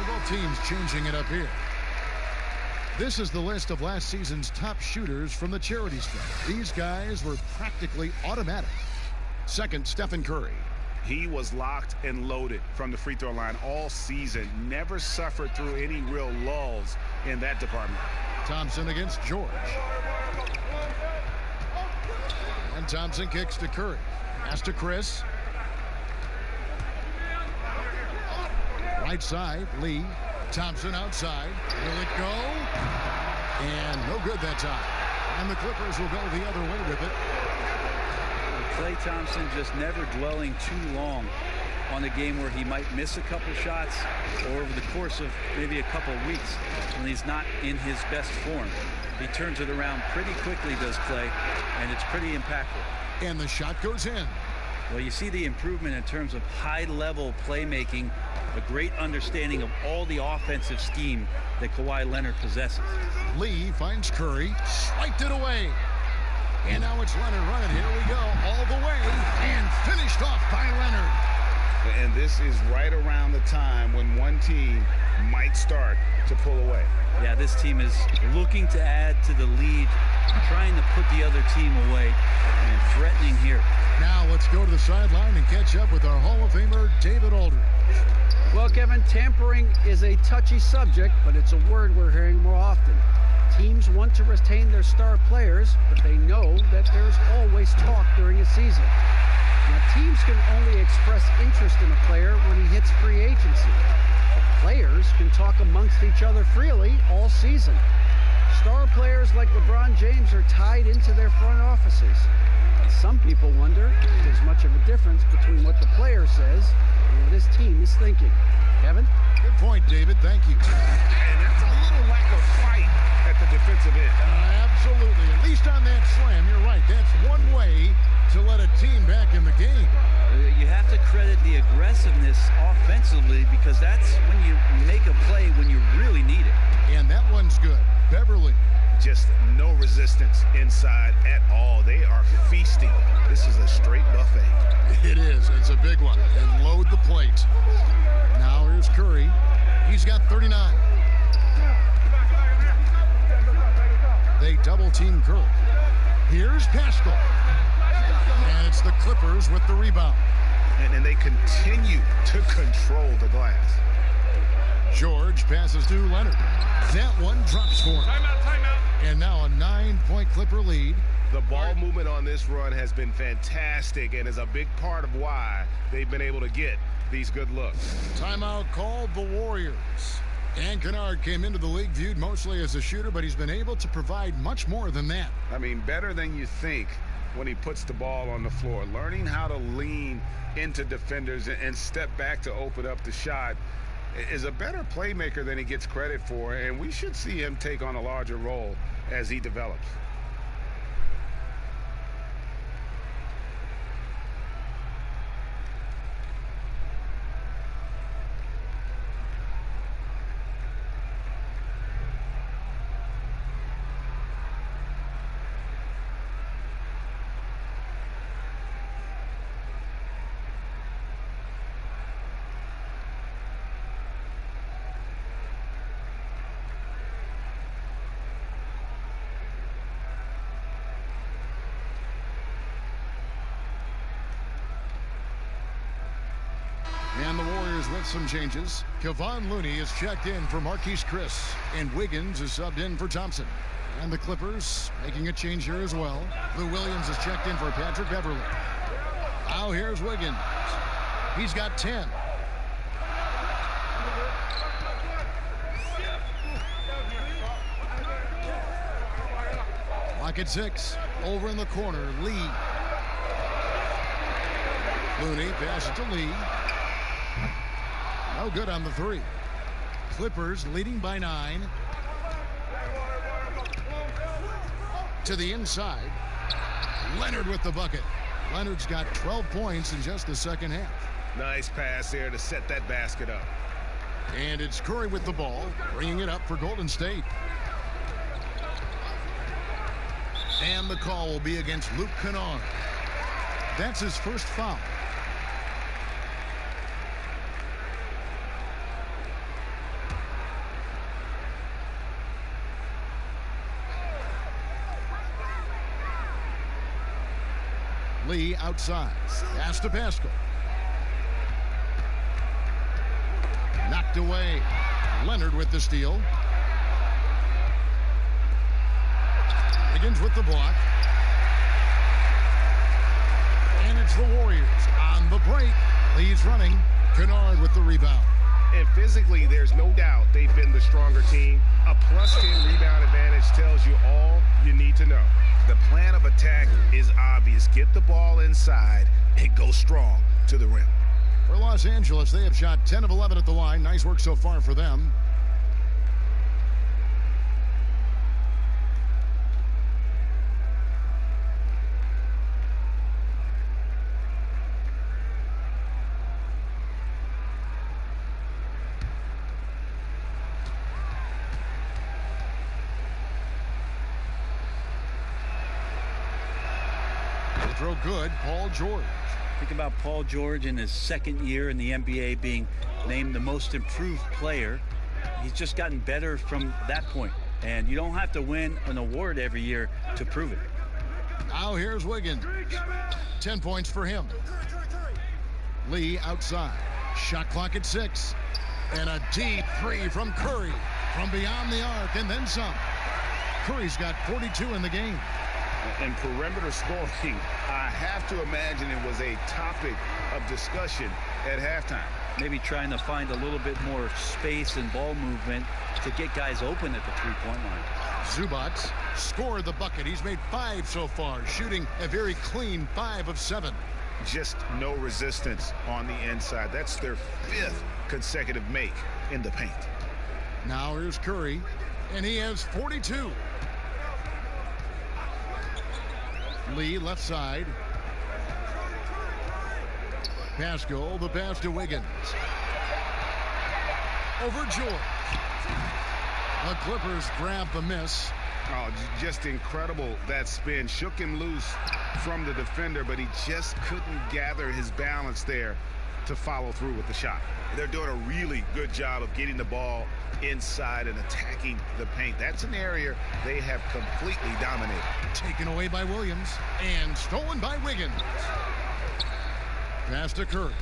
both teams changing it up here. This is the list of last season's top shooters from the charity stripe. These guys were practically automatic. Second, Stephen Curry. He was locked and loaded from the free throw line all season. Never suffered through any real lulls in that department. Thompson against George. And Thompson kicks to Curry. Pass to Chris. Right side, Lee. Thompson outside. Will it go? And no good that time. And the Clippers will go the other way with it. Klay Thompson just never dwelling too long on a game where he might miss a couple shots, or over the course of maybe a couple weeks when he's not in his best form. He turns it around pretty quickly, does Klay, and it's pretty impactful. And the shot goes in. Well, you see the improvement in terms of high-level playmaking, a great understanding of all the offensive scheme that Kawhi Leonard possesses. Lee finds Curry, swiped it away. And now it's Leonard running. Here we go, all the way, and finished off by Leonard. And this is right around the time when one team might start to pull away. Yeah, this team is looking to add to the lead, trying to put the other team away, and threatening here. Now let's go to the sideline and catch up with our Hall of Famer, David Aldridge. Well, Kevin, tampering is a touchy subject, but it's a word we're hearing more often. Teams want to retain their star players, but they know that there's always talk during a season. Now, teams can only express interest in a player when he hits free agency. But players can talk amongst each other freely all season. Star players like LeBron James are tied into their front offices. And some people wonder if there's much of a difference between what the player says and what his team is thinking. Kevin? Good point, David. Thank you. And that's a little lack of fight at the defensive end. Absolutely. At least on that slam, you're right. That's one way to let a team back in the game. You have to credit the aggressiveness offensively, because that's when you make a play when you really need it. And that one's good. Beverly. Just no resistance inside at all. They are feasting. This is a straight buffet. It is. It's a big one. And load the plate. Now here's Curry. He's got 39. They double team Curry. Here's Pascal. And it's the Clippers with the rebound. And they continue to control the glass. George passes to Leonard. That one drops for him. Timeout. And now a 9-point Clipper lead. The ball movement on this run has been fantastic and is a big part of why they've been able to get these good looks. Timeout called the Warriors. Dan Kennard came into the league viewed mostly as a shooter, but he's been able to provide much more than that. I mean, better than you think when he puts the ball on the floor. Learning how to lean into defenders and step back to open up the shot is a better playmaker than he gets credit for, and we should see him take on a larger role as he develops. And the Warriors with some changes. Kevon Looney is checked in for Marquise Chris, and Wiggins is subbed in for Thompson. And the Clippers making a change here as well. Lou Williams is checked in for Patrick Beverly. Now here's Wiggins. He's got 10. Clock at 6. Over in the corner, Lee. Looney passes to Lee. No good on the three. Clippers leading by 9. To the inside. Leonard with the bucket. Leonard's got 12 points in just the second half. Nice pass there to set that basket up. And it's Curry with the ball, bringing it up for Golden State. And the call will be against Luke Kennard. That's his first foul. outside. Pass to Pascal. Knocked away. Leonard with the steal. Begins with the block. And it's the Warriors on the break. Lee's running. Kennard with the rebound. And physically, there's no doubt they've been the stronger team. A +10 rebound advantage tells you all you need to know. The plan of attack is obvious. Get the ball inside and go strong to the rim. For Los Angeles, they have shot 10 of 11 at the line. Nice work so far for them. Throw good, Paul George. Think about Paul George in his second year in the NBA being named the most improved player. He's just gotten better from that point. And you don't have to win an award every year to prove it. Now here's Wiggins. 10 points for him. Lee outside. Shot clock at 6. And a deep three from Curry from beyond the arc and then some. Curry's got 42 in the game. And perimeter scoring, I have to imagine it was a topic of discussion at halftime. Maybe trying to find a little bit more space and ball movement to get guys open at the three-point line. Zubac scored the bucket. He's made 5 so far, shooting a very clean 5 of 7. Just no resistance on the inside. That's their 5th consecutive make in the paint. Now here's Curry, and he has 42. Lee left side. Pascal, the pass to Wiggins. Over George. The Clippers grab the miss. Oh, just incredible, that spin. Shook him loose from the defender, but he just couldn't gather his balance there to follow through with the shot. They're doing a really good job of getting the ball inside and attacking the paint. That's an area they have completely dominated. Taken away by Williams and stolen by Wiggins. Pass to Curry.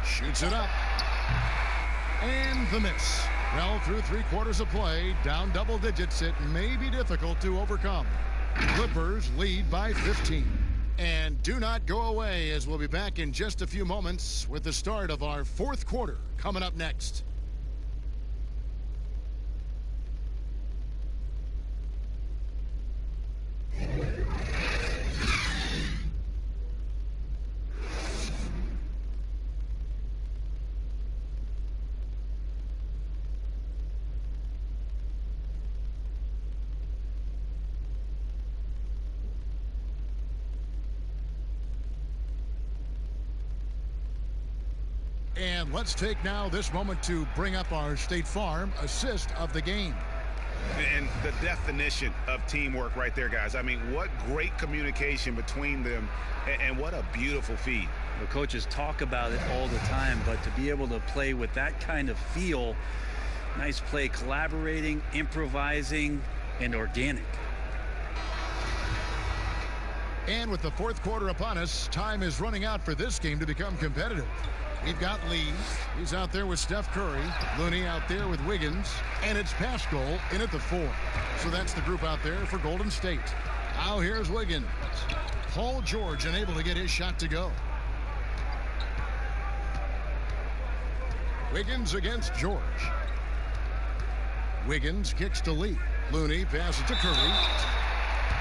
Shoots it up. And the miss. Well, through 3/4 of play, down double digits, it may be difficult to overcome. Clippers lead by 15. And do not go away, as we'll be back in just a few moments with the start of our 4th quarter coming up next. And let's take now this moment to bring up our State Farm assist of the game. And the definition of teamwork right there, guys. I mean, what great communication between them, and what a beautiful feed. The coaches talk about it all the time, but to be able to play with that kind of feel, nice play, collaborating, improvising, and organic. And with the 4th quarter upon us, time is running out for this game to become competitive. We've got Lee. He's out there with Steph Curry. Looney out there with Wiggins. And it's Pascal in at the 4. So that's the group out there for Golden State. Now here's Wiggins. Paul George unable to get his shot to go. Wiggins against George. Wiggins kicks to Lee. Looney passes to Curry.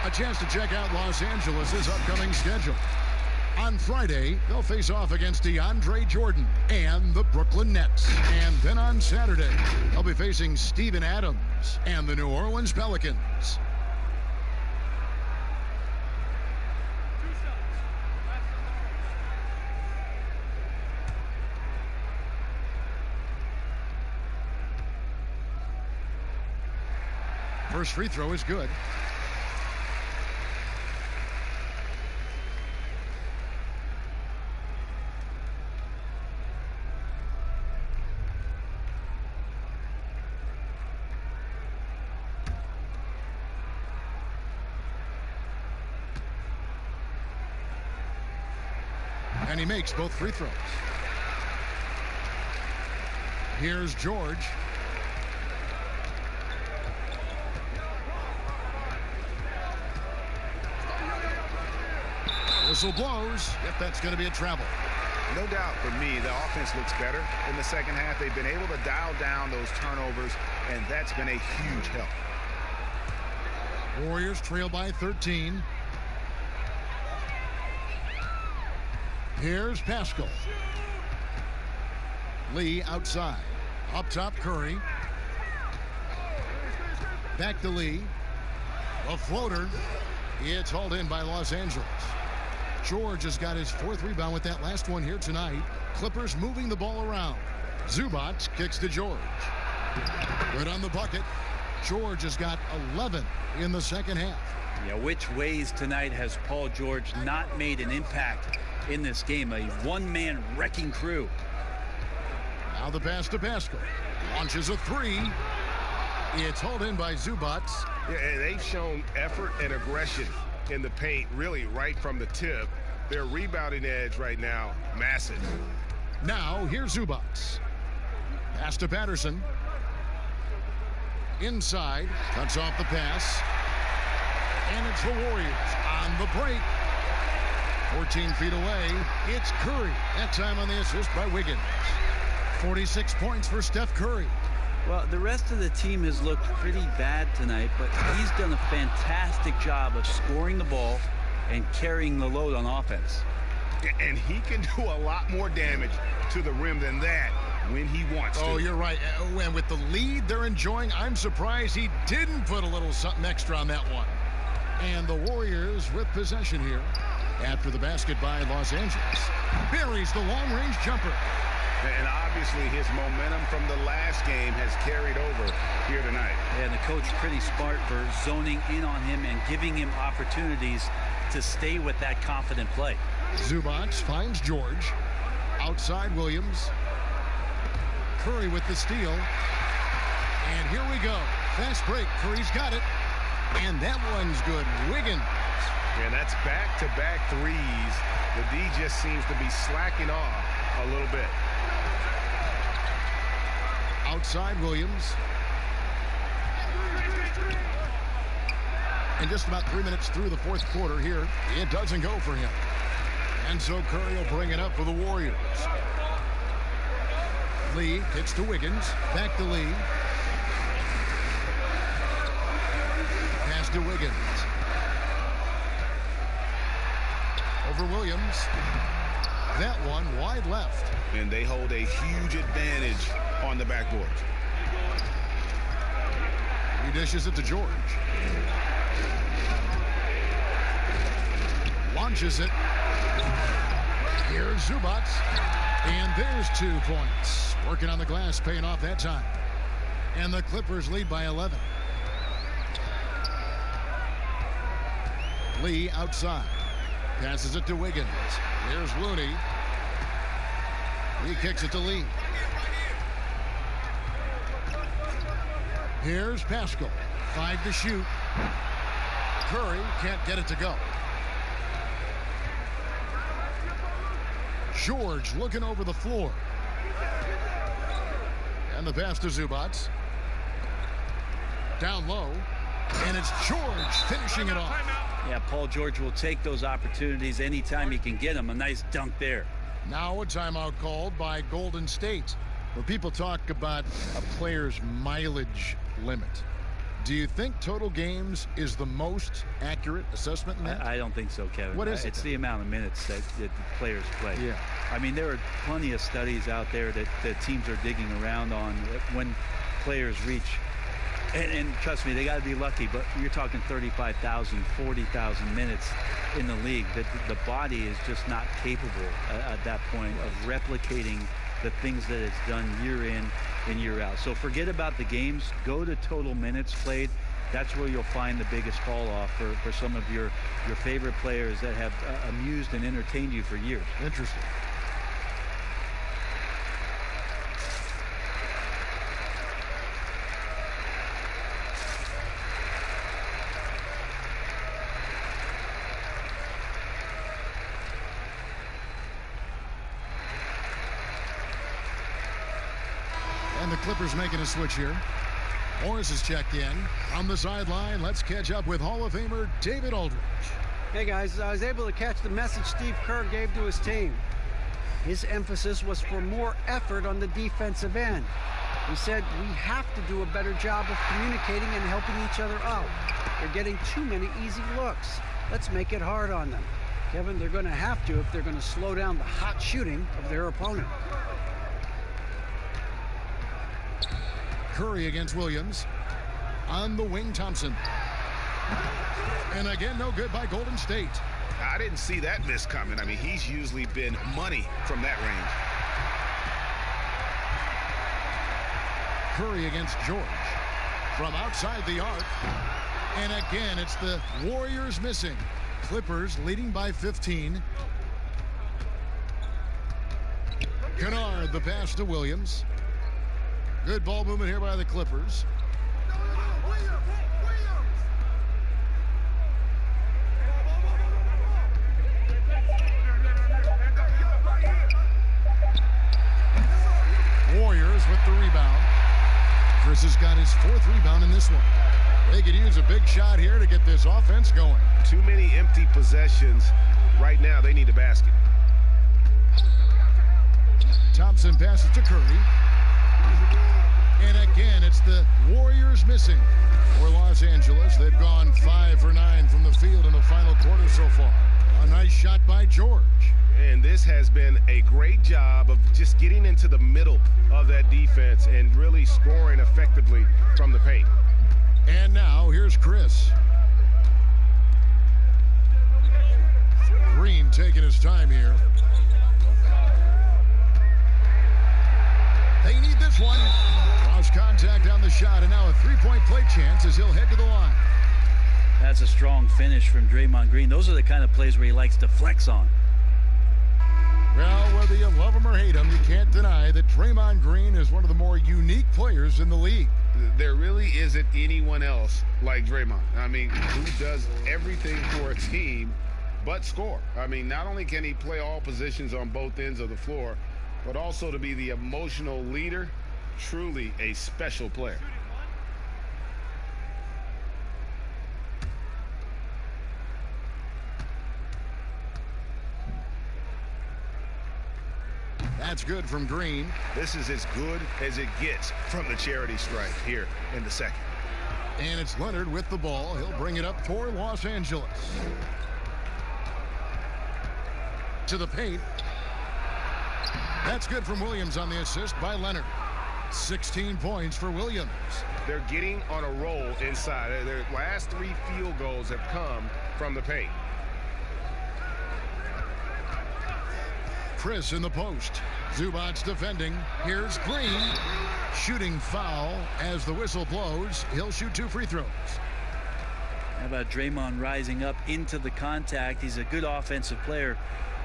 A chance to check out Los Angeles' upcoming schedule. On Friday, they'll face off against DeAndre Jordan and the Brooklyn Nets. And then on Saturday, they'll be facing Steven Adams and the New Orleans Pelicans. First free throw is good. And he makes both free throws. Here's George. Whistle blows. Yep, that's going to be a travel. No doubt for me, the offense looks better in the second half. They've been able to dial down those turnovers, and that's been a huge help. Warriors trail by 13. Here's Pascal. Lee outside. Up top, Curry. Back to Lee. A floater. It's hauled in by Los Angeles. George has got his 4th rebound with that last one here tonight. Clippers moving the ball around. Zubac kicks to George. Good on the bucket. George has got 11 in the second half. Yeah, which ways tonight has Paul George not made an impact in this game? A one-man wrecking crew. Now the pass to Pascal. Launches a 3. It's hauled in by Zubac. Yeah, and they've shown effort and aggression in the paint, really right from the tip. Their rebounding edge right now, massive. Now here's Zubac. Pass to Patterson. Inside, cuts off the pass. And it's the Warriors on the break. 14 feet away, it's Curry. That time on the assist by Wiggins. 46 points for Steph Curry. Well, the rest of the team has looked pretty bad tonight, but he's done a fantastic job of scoring the ball and carrying the load on offense. And he can do a lot more damage to the rim than that when he wants to. Oh, you're right. And with the lead they're enjoying, I'm surprised he didn't put a little something extra on that one. And the Warriors with possession here after the basket by Los Angeles. Buries the long-range jumper. And obviously his momentum from the last game has carried over here tonight. And the coach pretty smart for zoning in on him and giving him opportunities to stay with that confident play. Zubac finds George. Outside Williams. Curry with the steal. And here we go. Fast break. Curry's got it. And that one's good. Wiggins. And that's back-to-back threes. The D just seems to be slacking off a little bit. Outside Williams. And just about 3 minutes through the 4th quarter here, it doesn't go for him. And so Curry will bring it up for the Warriors. Lee kicks to Wiggins. Back to Lee. Pass to Wiggins. Over Williams. That one wide left. And they hold a huge advantage on the backboard. He dishes it to George. Launches it. Here's Zubac. And there's 2 points. Working on the glass, paying off that time. And the Clippers lead by 11. Lee outside. Passes it to Wiggins. Here's Looney. He kicks it to Lee. Here's Pascal. 5 to shoot. Curry can't get it to go. George looking over the floor. And the pass to Zubac. Down low. And it's George finishing it off. Yeah, Paul George will take those opportunities anytime he can get them. A nice dunk there. Now a timeout called by Golden State. When people talk about a player's mileage limit, do you think total games is the most accurate assessment in that? I don't think so, Kevin. What is it? It's the amount of minutes that the players play. Yeah. I mean, there are plenty of studies out there that teams are digging around on when players reach. And trust me, they got to be lucky, but you're talking 35,000, 40,000 minutes in the league. The body is just not capable at that point of replicating the things that it's done year in and year out. So forget about the games. Go to total minutes played. That's where you'll find the biggest fall off for some of your favorite players that have amused and entertained you for years. Interesting. And the Clippers making a switch here. Morris is checked in. On the sideline, let's catch up with Hall of Famer David Aldridge. Hey guys, I was able to catch the message Steve Kerr gave to his team. His emphasis was for more effort on the defensive end. He said we have to do a better job of communicating and helping each other out. They're getting too many easy looks. Let's make it hard on them. Kevin, they're going to have to if they're going to slow down the hot shooting of their opponent. Curry against Williams. On the wing, Thompson. And again, no good by Golden State. I didn't see that miss coming. I mean, he's usually been money from that range. Curry against George. From outside the arc. And again, it's the Warriors missing. Clippers leading by 15. Kennard, the pass to Williams. Good ball movement here by the Clippers. Warriors with the rebound. Chris has got his 4th rebound in this one. They could use a big shot here to get this offense going. Too many empty possessions. Right now, they need a basket. Thompson passes to Curry. And again, it's the Warriors missing. For Los Angeles, they've gone 5 for 9 from the field in the final quarter so far. A nice shot by George. And this has been a great job of just getting into the middle of that defense and really scoring effectively from the paint. And now here's Chris. Green taking his time here. They need this one. Lost contact on the shot, and now a three-point play chance as he'll head to the line. That's a strong finish from Draymond Green. Those are the kind of plays where he likes to flex on. Well, whether you love him or hate him, you can't deny that Draymond Green is one of the more unique players in the league. There really isn't anyone else like Draymond. I mean, who does everything for a team but score. I mean, not only can he play all positions on both ends of the floor, but also to be the emotional leader. Truly a special player. That's good from Green. This is as good as it gets from the charity stripe here in the second. And it's Leonard with the ball. He'll bring it up for Los Angeles. To the paint. That's good from Williams on the assist by Leonard. 16 points for Williams. They're getting on a roll inside. Their last 3 field goals have come from the paint. Chris in the post. Zubac's defending. Here's Green. Shooting foul as the whistle blows. He'll shoot 2 free throws. How about Draymond rising up into the contact? He's a good offensive player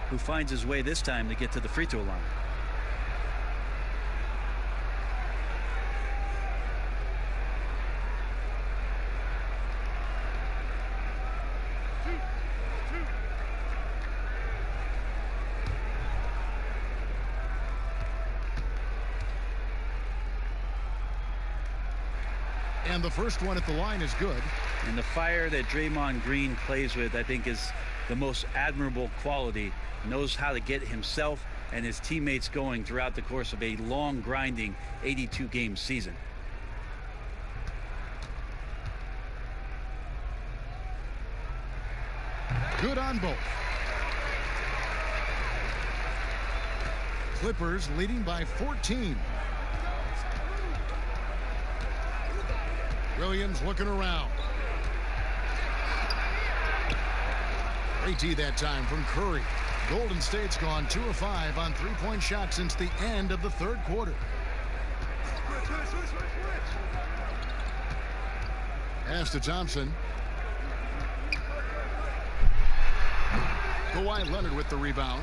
who finds his way this time to get to the free throw line. And the first one at the line is good. And the fire that Draymond Green plays with, I think, is the most admirable quality. Knows how to get himself and his teammates going throughout the course of a long, grinding 82-game season. Good on both. Clippers leading by 14. Williams looking around. Great tee that time from Curry. Golden State's gone 2 of 5 on three-point shots since the end of the third quarter. Pass to Thompson. Kawhi Leonard with the rebound.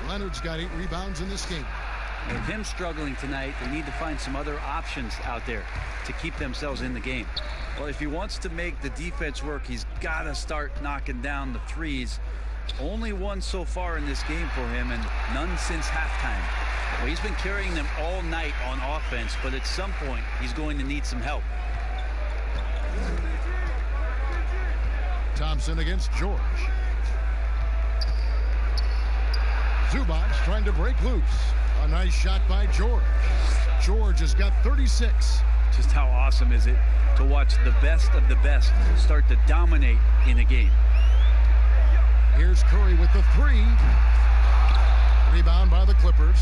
Leonard's got 8 rebounds in this game. With him struggling tonight, they need to find some other options out there to keep themselves in the game. Well, if he wants to make the defense work, he's got to start knocking down the threes Only one so far in this game for him, and none since halftime. Well, he's been carrying them all night on offense, but at some point he's going to need some help. Thompson against George. Zubac trying to break loose. A nice shot by George. George has got 36. Just how awesome is it to watch the best of the best start to dominate in a game. Here's Curry with the three. Rebound by the Clippers.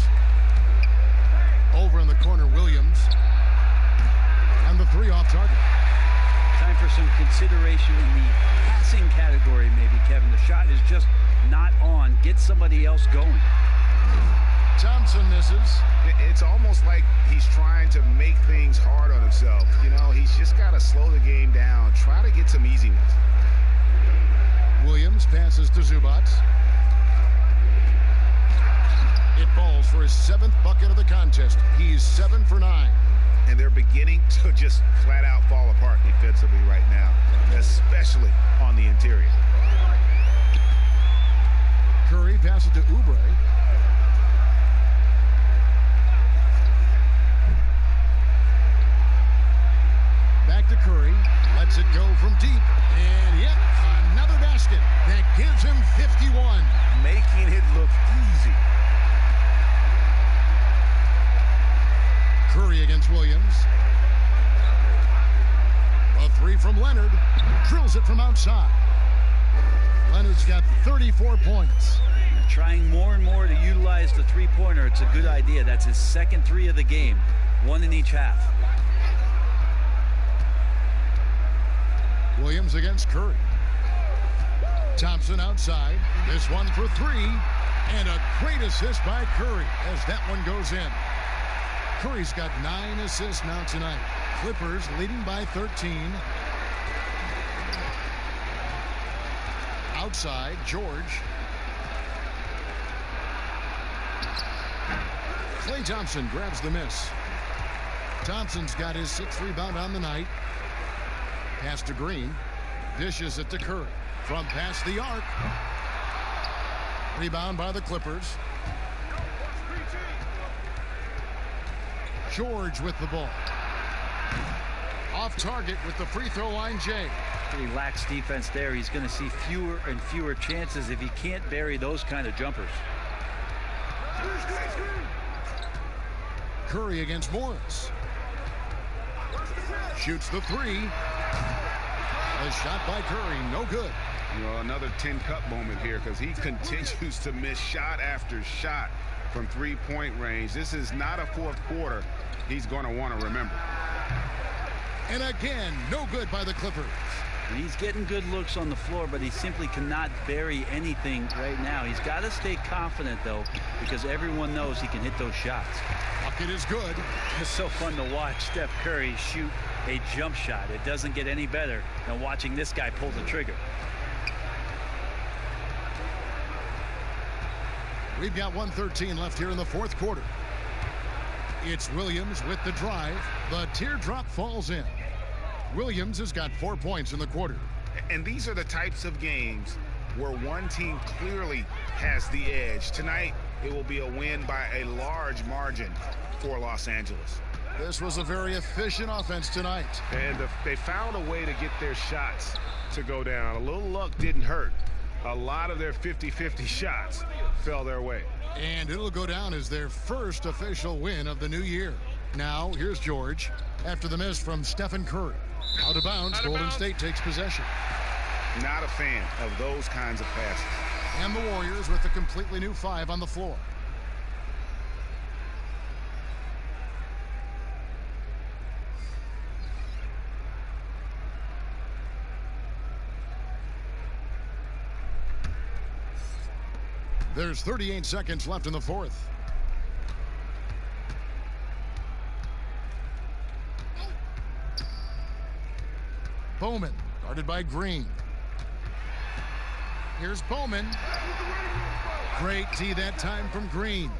Over in the corner, Williams. And the three off target. Time for some consideration in the passing category, maybe, Kevin. The shot is just not on. Get somebody else going. Thompson misses. It's almost like he's trying to make things hard on himself. You know, he's just got to slow the game down. Try to get some easy ones. Williams passes to Zubac. It falls for his 7th bucket of the contest. He's 7 for 9. And they're beginning to just flat out fall apart defensively right now, especially on the interior. Curry passes to Oubre. Back to Curry. Lets it go from deep. And yet another basket that gives him 51. Making it look easy. Curry against Williams. A three from Leonard. Drills it from outside. Leonard's got 34 points. Trying more and more to utilize the three-pointer. It's a good idea. That's his 2nd three of the game. 1 in each half. Williams against Curry. Thompson outside. This one for 3. And a great assist by Curry as that one goes in. Curry's got 9 assists now tonight. Clippers leading by 13. Outside, George. Klay Thompson grabs the miss. Thompson's got his 6th rebound on the night. Pass to Green. Dishes it to Curry. From past the arc. Rebound by the Clippers. George with the ball. Off target with the free throw line, Jay. He lacks defense there. He's going to see fewer and fewer chances if he can't bury those kind of jumpers. Curry against Morris. Shoots the three. A shot by Curry, no good. You know, another 10-cup moment here because he continues to miss shot after shot from three-point range. This is not a 4th quarter he's going to want to remember. And again, no good by the Clippers. He's getting good looks on the floor, but he simply cannot bury anything right now. He's got to stay confident, though, because everyone knows he can hit those shots. Bucket is good. It's so fun to watch Steph Curry shoot a jump shot. It doesn't get any better than watching this guy pull the trigger. We've got 1:13 left here in the 4th quarter. It's Williams with the drive. The teardrop falls in. Williams has got 4 points in the quarter. And these are the types of games where one team clearly has the edge. Tonight, it will be a win by a large margin for Los Angeles. This was a very efficient offense tonight. And they found a way to get their shots to go down. A little luck didn't hurt. A lot of their 50-50 shots fell their way. And it'll go down as their first official win of the new year. Now, here's George after the miss from Stephen Curry. Out of bounds, Golden State takes possession. Not a fan of those kinds of passes. And the Warriors with a completely new 5 on the floor. There's 38 seconds left in the 4th. Bowman, guarded by Green. Here's Bowman. Great tee that time from Green.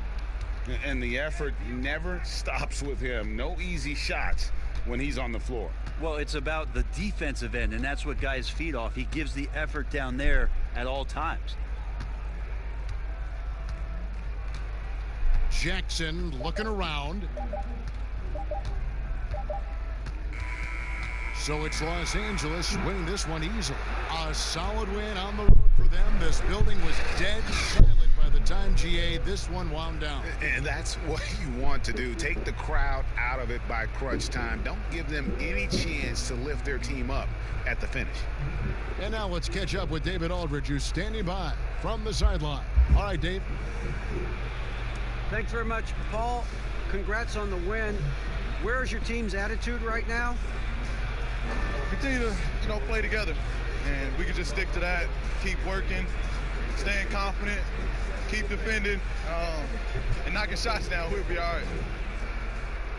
And the effort never stops with him. No easy shots when he's on the floor. Well, it's about the defensive end, and that's what guys feed off. He gives the effort down there at all times. Jackson looking around. So it's Los Angeles winning this one easily. A solid win on the road for them. This building was dead silent by the time, GA, this one wound down. And that's what you want to do. Take the crowd out of it by crunch time. Don't give them any chance to lift their team up at the finish. And now let's catch up with David Aldridge, who's standing by from the sideline. All right, Dave. Thanks very much, Paul. Congrats on the win. Where's your team's attitude right now? Continue to, play together, and we can just stick to that. Keep working, staying confident, keep defending, and knocking shots down. We'll be all right.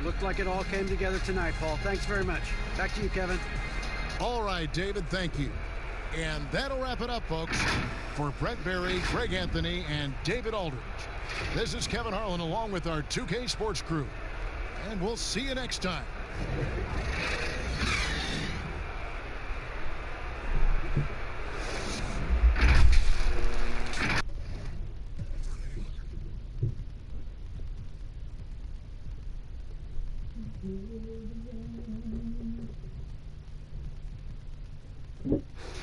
Looked like it all came together tonight, Paul. Thanks very much. Back to you, Kevin. All right, David, thank you. And that'll wrap it up, folks. For Brent Barry, Greg Anthony, and David Aldridge, this is Kevin Harlan along with our 2K Sports crew. And we'll see you next time. Mm-hmm.